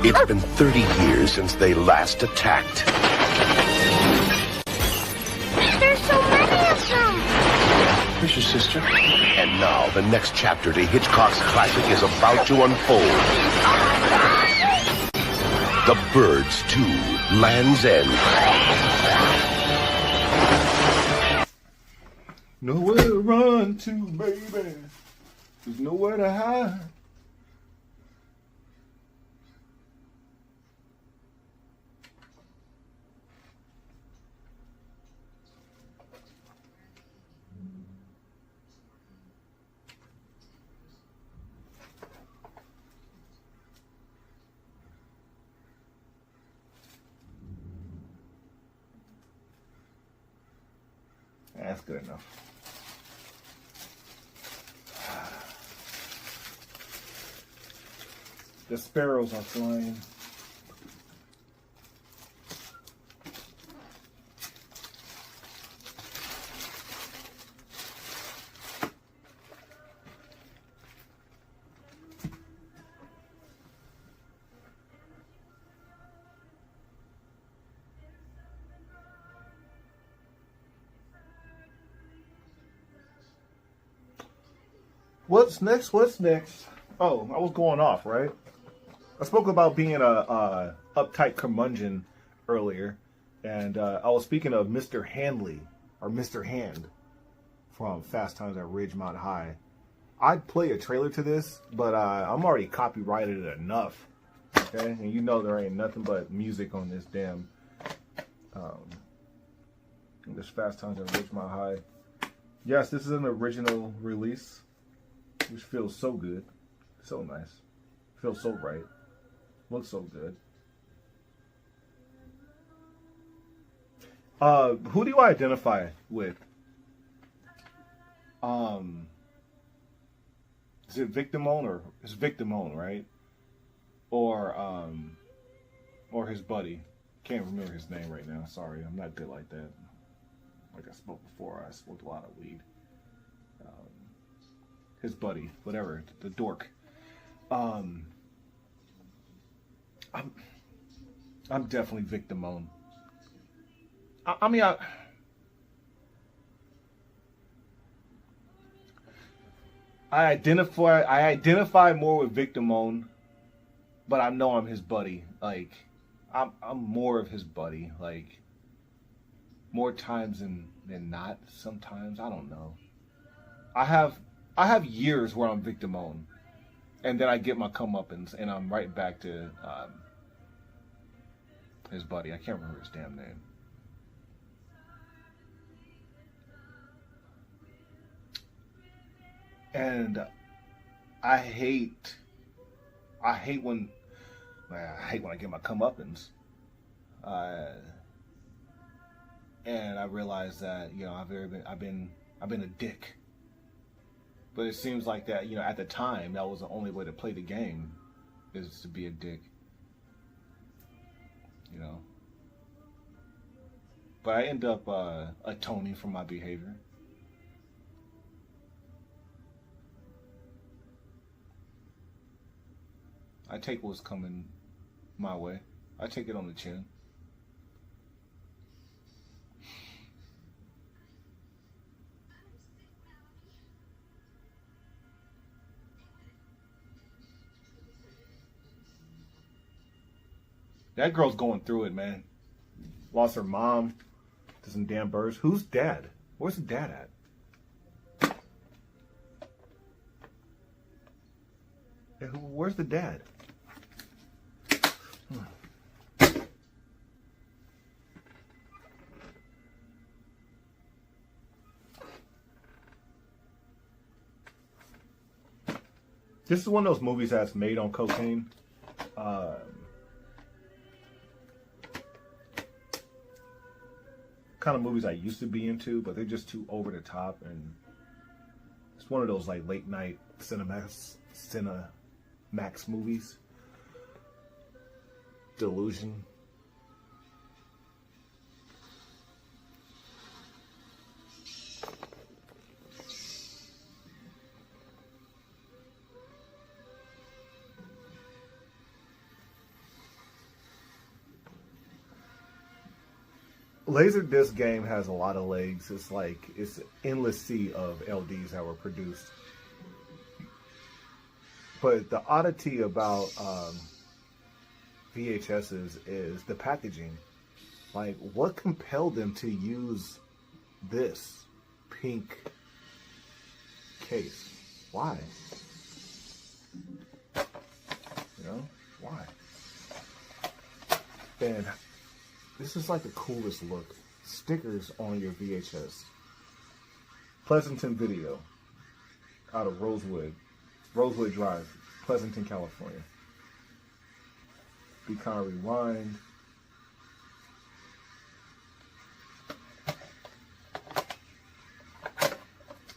It's been 30 years since they last attacked. There's so many of them. Where's your sister? And now the next chapter to Hitchcock's classic is about to unfold. The Birds 2, Land's End. Nowhere to run to, baby. There's nowhere to hide. That's good enough. The sparrows are flying. What's next? What's next? Oh, I was going off, right? I spoke about being a uptight curmudgeon earlier, and I was speaking of Mr. Handley, or Mr. Hand, from Fast Times at Ridgemont High. I'd play a trailer to this, but I'm already copyrighted enough, okay? And you know there ain't nothing but music on this damn, this Fast Times at Ridgemont High. Yes, this is an original release, which feels so good, so nice, feels so right, looks so good. Who do you identify with? Is it Victimone, or it's Victimone, right? Or his buddy. Can't remember his name right now. Sorry, I'm not good like that. Like I spoke before, I smoked a lot of weed. His buddy, whatever, the dork. I'm definitely Victimone. I mean, I identify more with Victimone, but I know I'm his buddy. Like, I'm more of his buddy. Like, more times than not. Sometimes, I don't know. I have years where I'm Victimone, and then I get my comeuppance, and I'm right back to his buddy. I can't remember his damn name. And I hate when I get my comeuppance. And I realize that, you know, I've been a dick. But it seems like that, you know, at the time that was the only way to play the game, is to be a dick. You know. But I end up atoning for my behavior. I take what's coming my way. I take it on the chin. That girl's going through it, man. Lost her mom to some damn birds. Who's dad? Where's the dad at? Yeah, where's the dad? This is one of those movies that's made on cocaine. Kind of movies I used to be into, but they're just too over the top, and it's one of those like late night Cinemax movies. Delusion. Laserdisc game has a lot of legs. It's like it's an endless sea of LDs that were produced. But the oddity about VHSs is the packaging. Like, what compelled them to use this pink case? Why? You know, why? And this is like the coolest look. Stickers on your VHS. Pleasanton Video. Out of Rosewood Drive, Pleasanton, California. Be Kind Rewind.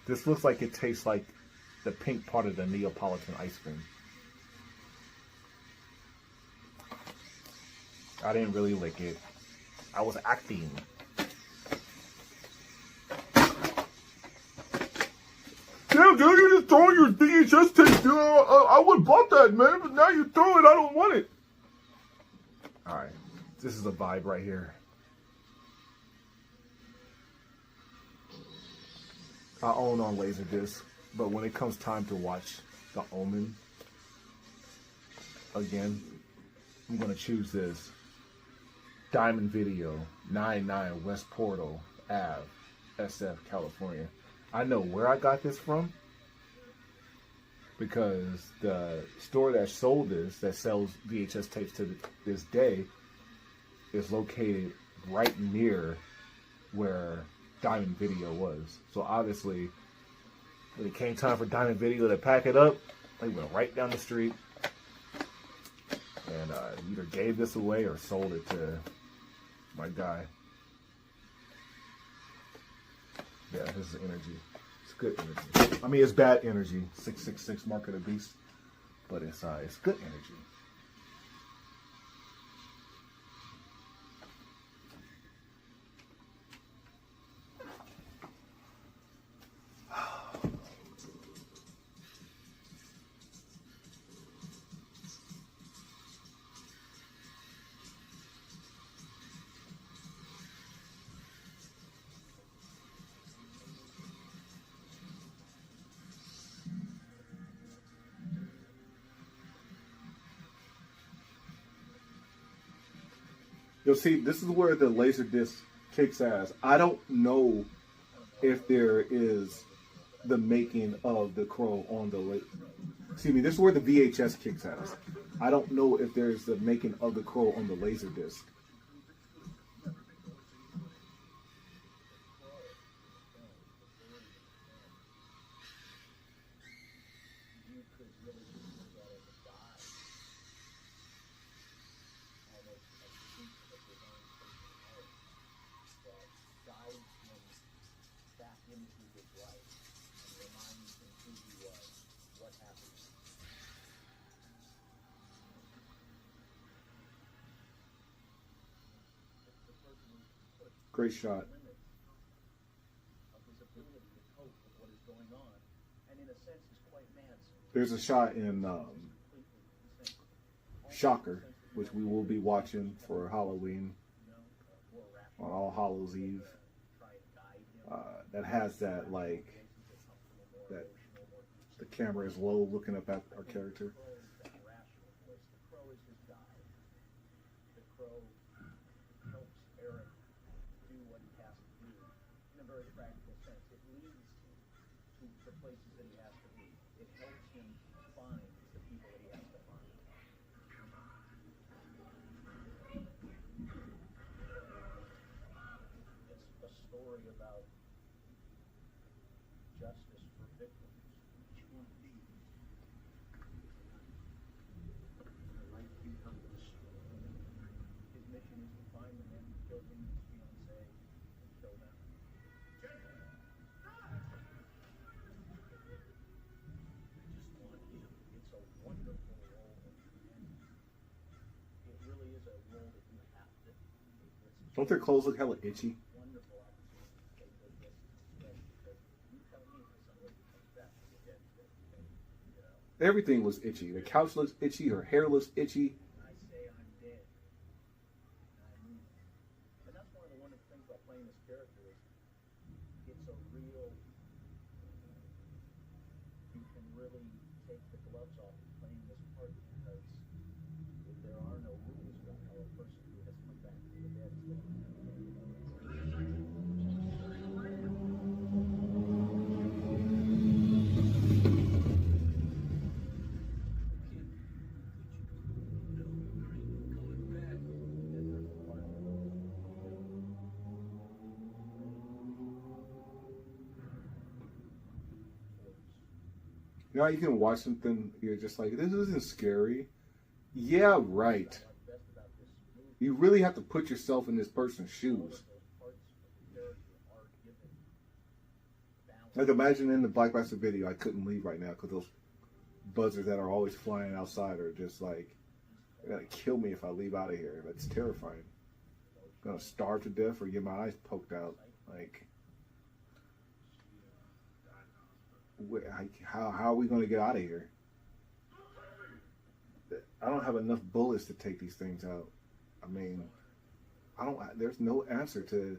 This looks like it tastes like the pink part of the Neapolitan ice cream. I didn't really lick it. I was acting. Damn, dude, you just throwing your VHS tape, dude. I would have bought that, man, but now you throw it. I don't want it. Alright, this is a vibe right here. I own on Laserdisc, but when it comes time to watch The Omen again, I'm going to choose this. Diamond Video, 99 West Portal Ave, SF, California. I know where I got this from because the store that sold this, that sells VHS tapes to this day, is located right near where Diamond Video was. So obviously, when it came time for Diamond Video to pack it up, they went right down the street and either gave this away or sold it to my guy. Yeah, this is energy. It's good energy. I mean, it's bad energy. 666 Mark of the Beast, but it's good energy. You'll see, this is where the Laserdisc kicks ass. I don't know if there is the making of the crow on the... Excuse me, this is where the VHS kicks ass. I don't know if there's the making of the crow on the Laserdisc. Great shot. There's a shot in Shocker which we will be watching for Halloween on All Hallows Eve. That has that, like, that the camera is low looking up at our character. Don't their clothes look hella itchy? Everything was itchy. The couch looks itchy. Her hair looks itchy. You know, you can watch something, you're just like, this isn't scary. Yeah, right. You really have to put yourself in this person's shoes. Like, imagine in the Black Bastard video, I couldn't leave right now because those buzzards that are always flying outside are just like, they're going to kill me if I leave out of here. That's terrifying. I'm going to starve to death or get my eyes poked out. Like, how are we going to get out of here? I don't have enough bullets to take these things out. I mean, there's no answer to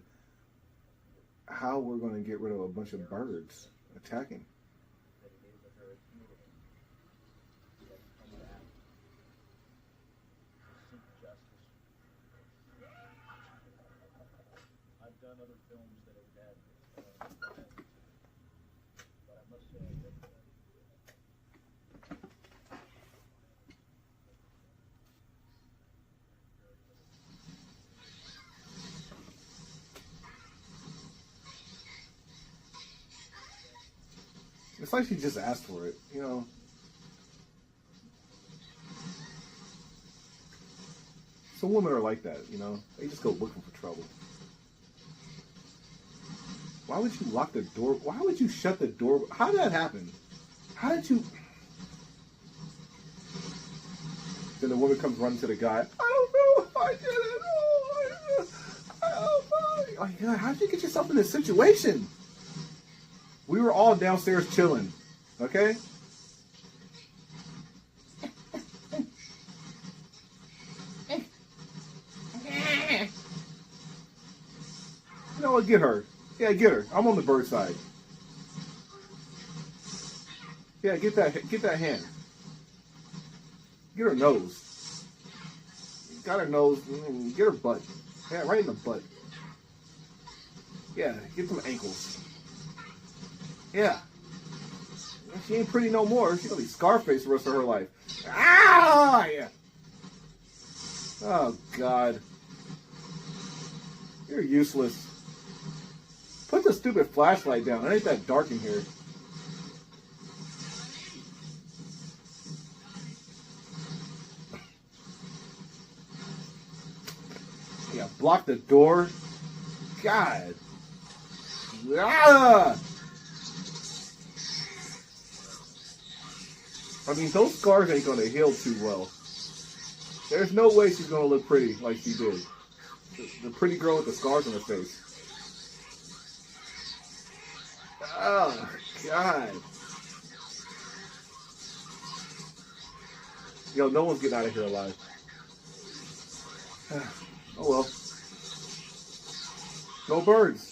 how we're going to get rid of a bunch of birds attacking. I've done other films that have had, but I must say that it's like she just asked for it, you know. Some women are like that, you know. They just go looking for trouble. Why would you lock the door? Why would you shut the door? How did that happen? How did you? Then the woman comes running to the guy. I don't know if I did it. Oh, I don't know. Oh, God, how did you get yourself in this situation? We were all downstairs chilling, okay? You know what? Get her. Yeah, get her. I'm on the bird side. Yeah, get that hand. Get her nose. Got her nose. Get her butt. Yeah, right in the butt. Yeah, get some ankles. Yeah. She ain't pretty no more. She's gonna be Scarface the rest of her life. Ah! Yeah. Oh, God. You're useless. Put the stupid flashlight down. It ain't that dark in here. Yeah, block the door. God. Ah! I mean, those scars ain't gonna heal too well. There's no way she's gonna look pretty like she did. The pretty girl with the scars on her face. Oh, God. Yo, no one's getting out of here alive. Oh well. No birds.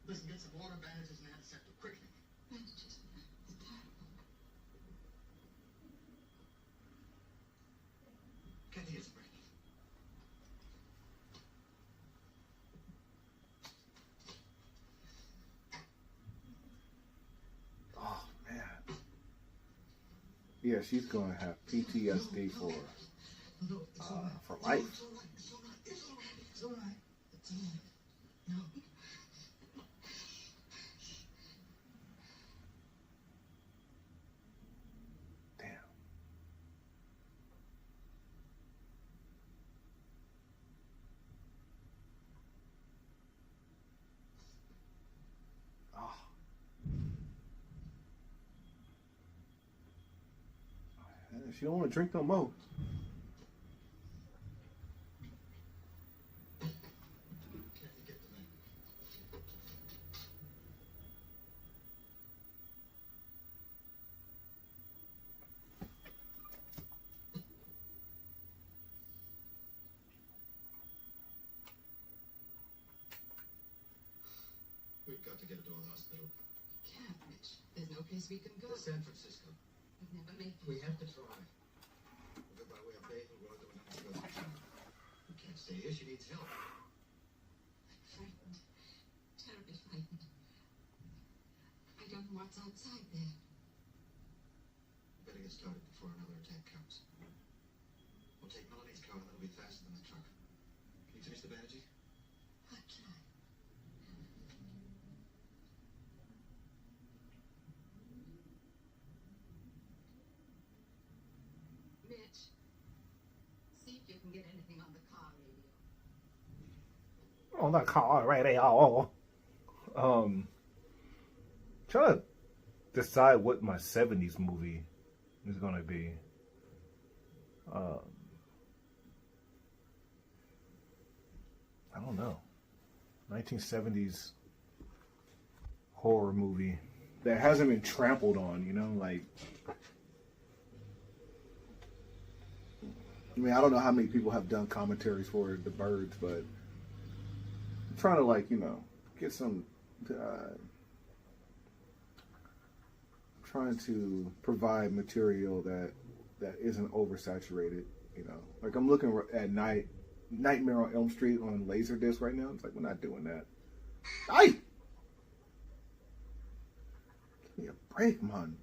Listen, get some water, bandages, and antiseptic quickly. Bandages? Get the spray. Oh man. Yeah, she's gonna have PTSD for life. It's all right. It's all right. It's all right. It's all right. It's all right. No. Damn. Oh. She don't want to drink no more. We've got to get her to a hospital. We can't, Mitch. There's no place we can go. San Francisco. We'd never make it. We have to try. We'll go by way of Bayville Road to an undisclosed town. We can't stay here. She needs help. I'm frightened. Terribly frightened. I don't know what's outside there. We better get started before another attack comes. We'll take Melanie's car and that'll be faster than the truck. Can you finish the bandaging? I'll try. Mitch, see if you can get anything on the car radio. On the car radio. Trying to decide what my 70s movie is gonna be. I don't know. 1970s horror movie that hasn't been trampled on, you know, like. I mean, I don't know how many people have done commentaries for The Birds, but I'm trying to, like, you know, get some. Trying to provide material that isn't oversaturated, you know. Like, I'm looking at Nightmare on Elm Street on Laserdisc right now. It's like, we're not doing that. Aye! Give me a break, man.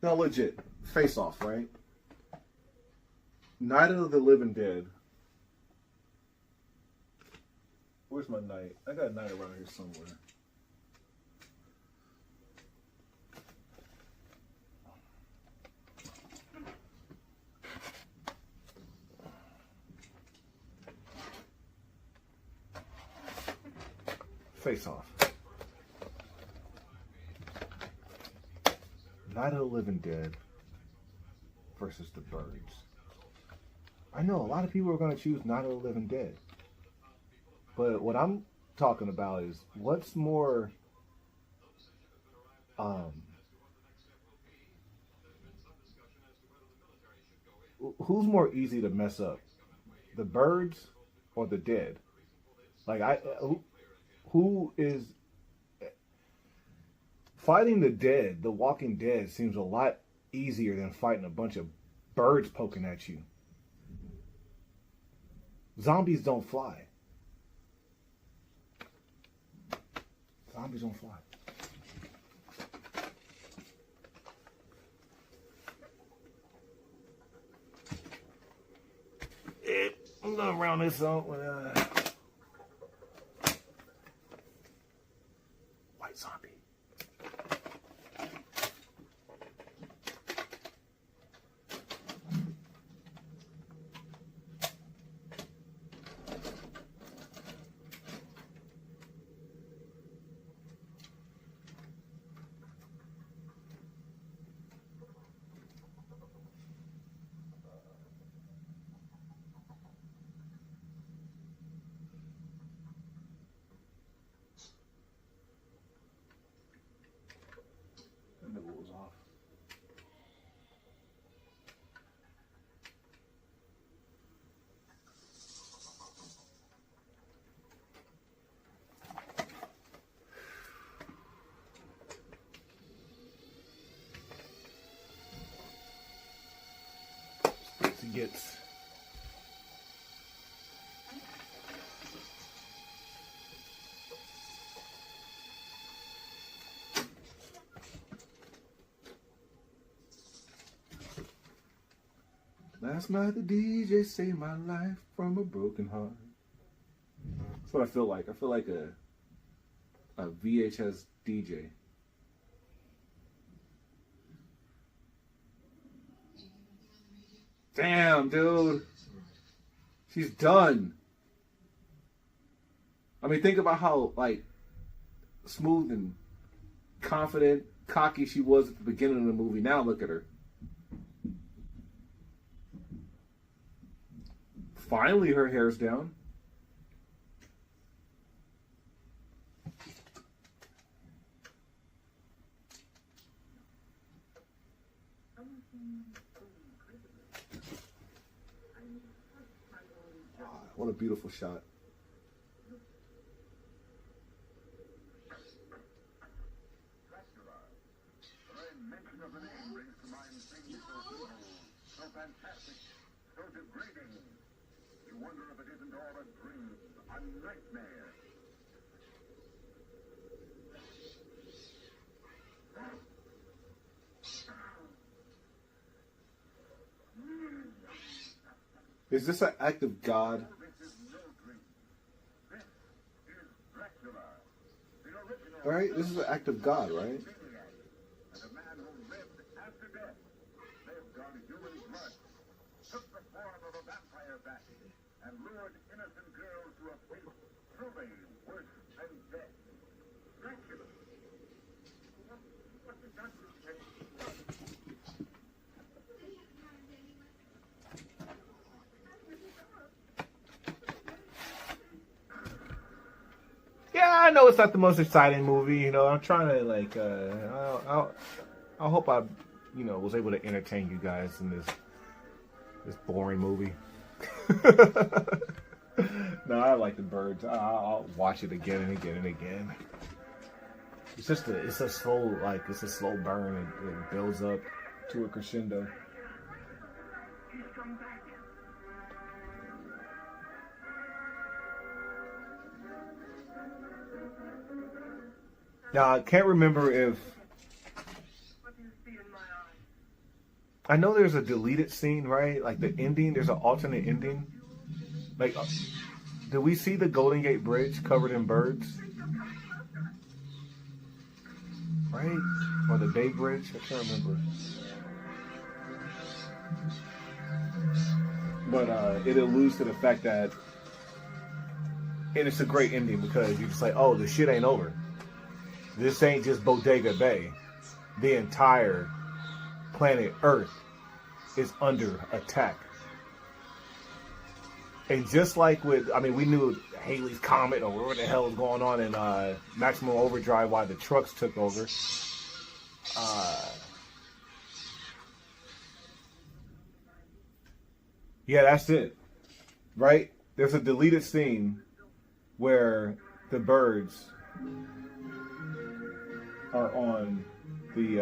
Now, legit, Face Off, right? Night of the Living Dead. Where's my night? I got a night around here somewhere. Face Off. Night of the Living Dead versus The Birds. I know a lot of people are going to choose Night of the Living Dead. But what I'm talking about is what's more who's more easy to mess up? The Birds or the Dead? Like, who is fighting the dead? The Walking Dead seems a lot easier than fighting a bunch of birds poking at you. Zombies don't fly. Zombies don't fly. I'm around this zone with white zombie. The nibble was off. It gets. Last night the DJ saved my life from a broken heart. That's what I feel like. I feel like a VHS DJ. Damn, dude. She's done. I mean, think about how, like, smooth and confident, cocky she was at the beginning of the movie. Now look at her. Finally, her hair's down. What a beautiful shot. Mention of the name brings to mind things so fantastic, so degrading. You wonder if it isn't all a dream, a nightmare. Is this an act of God? This is no dream. This is Dracula, the original. Right? This is an act of God, right? And a man who lived after death, lived on human blood, took the form of a vampire bat, and lured innocent girls to a fate truly worse than death. Dracula. What did that say? Yeah, I know it's not the most exciting movie. You know, I'm trying to like. I hope I, you know, was able to entertain you guys in this boring movie. No, I like The Birds. I'll watch it again and again and again. It's just it's a slow burn. It builds up to a crescendo. Now, I can't remember if... I know there's a deleted scene, right? Like the ending, there's an alternate ending. Like, did we see the Golden Gate Bridge covered in birds? Right? Or the Bay Bridge? I can't remember. But it alludes to the fact that... And it's a great ending because you're just like, oh, the shit ain't over. This ain't just Bodega Bay. The entire planet Earth is under attack. And just like with, I mean, we knew Halley's Comet or whatever the hell was going on in Maximum Overdrive while the trucks took over. Yeah, that's it. Right? There's a deleted scene where the birds are on the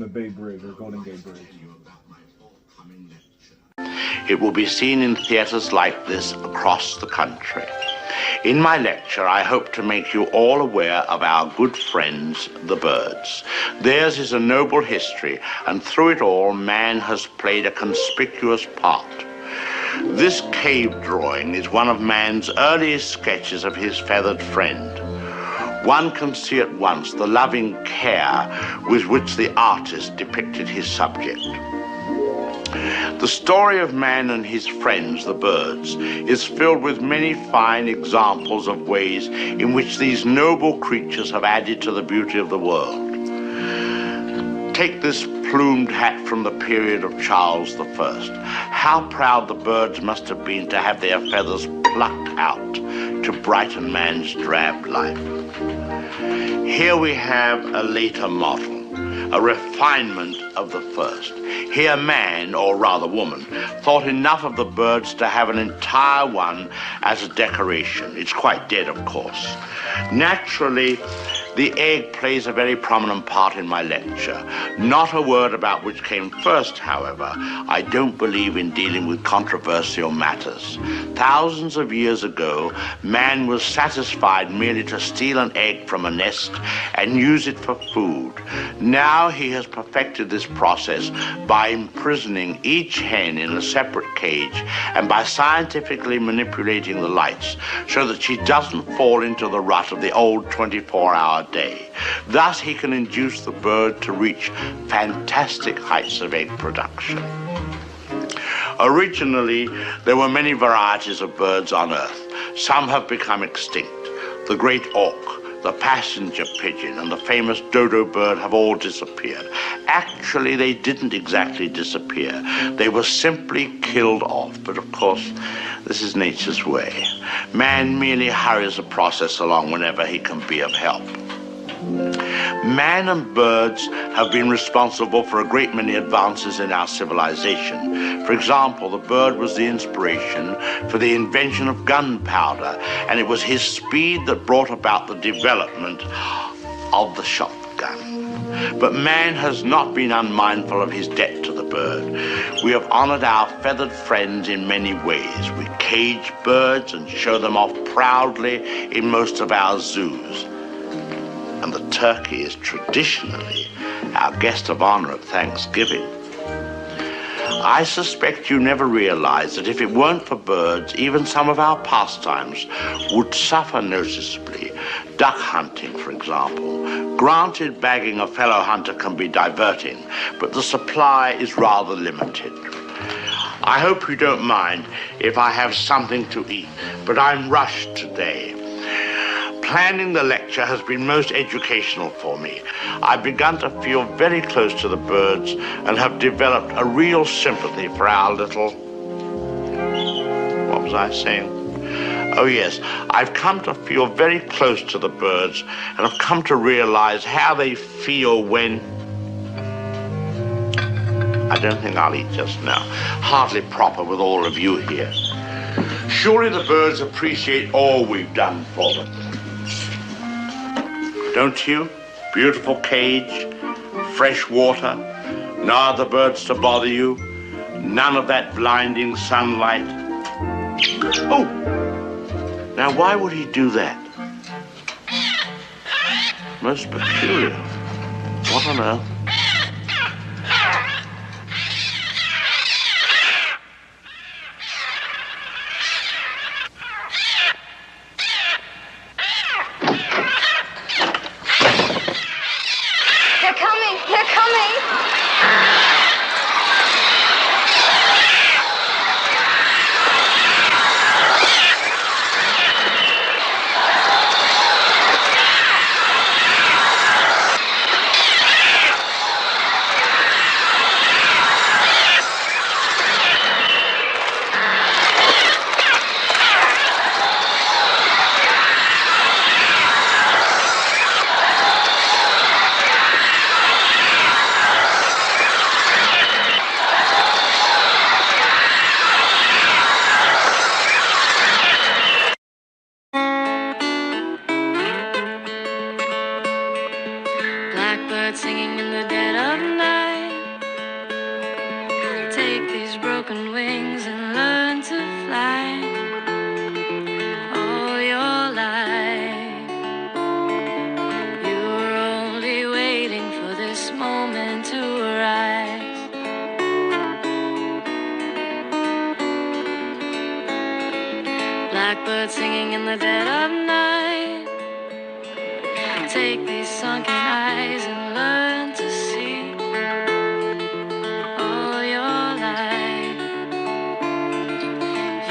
Bay Bridge or Golden Gate Bridge. It will be seen in theaters like this across the country. In my lecture, I hope to make you all aware of our good friends, the birds. Theirs is a noble history, and through it all, man has played a conspicuous part. This cave drawing is one of man's earliest sketches of his feathered friend. One can see at once the loving care with which the artist depicted his subject. The story of man and his friends, the birds, is filled with many fine examples of ways in which these noble creatures have added to the beauty of the world. Take this plumed hat from the period of Charles I. How proud the birds must have been to have their feathers plucked out to brighten man's drab life. Here we have a later model, a refinement of the first. Here man, or rather woman, thought enough of the birds to have an entire one as a decoration. It's quite dead, of course. Naturally, the egg plays a very prominent part in my lecture. Not a word about which came first, however. I don't believe in dealing with controversial matters. Thousands of years ago, man was satisfied merely to steal an egg from a nest and use it for food. Now he has perfected this process by imprisoning each hen in a separate cage and by scientifically manipulating the lights so that she doesn't fall into the rut of the old 24-hour day. Thus, he can induce the bird to reach fantastic heights of egg production. Originally, there were many varieties of birds on Earth. Some have become extinct. The great auk, the passenger pigeon, and the famous dodo bird have all disappeared. Actually, they didn't exactly disappear. They were simply killed off. But of course, this is nature's way. Man merely hurries the process along whenever he can be of help. Man and birds have been responsible for a great many advances in our civilization. For example, the bird was the inspiration for the invention of gunpowder, and it was his speed that brought about the development of the shotgun. But man has not been unmindful of his debt to the bird. We have honored our feathered friends in many ways. We cage birds and show them off proudly in most of our zoos. And the turkey is traditionally our guest of honor at Thanksgiving. I suspect you never realized that if it weren't for birds, even some of our pastimes would suffer noticeably. Duck hunting, for example. Granted, bagging a fellow hunter can be diverting, but the supply is rather limited. I hope you don't mind if I have something to eat, but I'm rushed today. Planning the lecture has been most educational for me. I've begun to feel very close to the birds and have developed a real sympathy for our little... What was I saying? Oh yes, I've come to feel very close to the birds and have come to realize how they feel when... I don't think I'll eat just now. Hardly proper with all of you here. Surely the birds appreciate all we've done for them. Don't you? Beautiful cage, fresh water, no other birds to bother you, none of that blinding sunlight. Oh! Now why would he do that? Most peculiar. What on earth? Blackbird singing in the dead of night. Take these broken wings and learn to fly. All your Blackbird singing in the dead of night. Take these sunken eyes and learn to see all your life.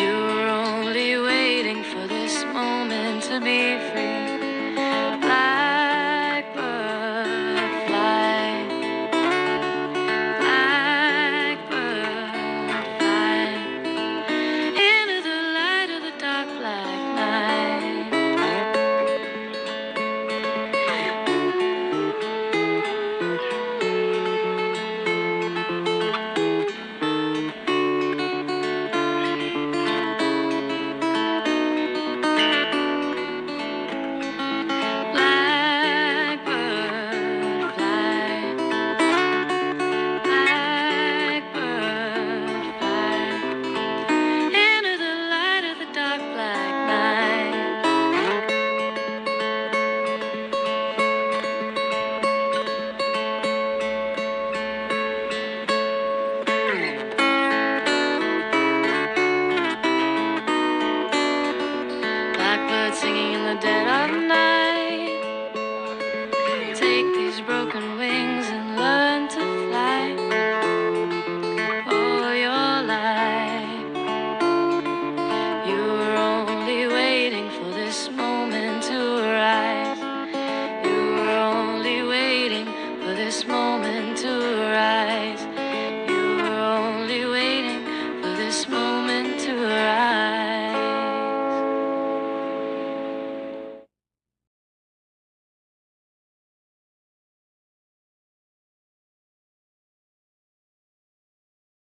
You're only waiting for this moment to be free.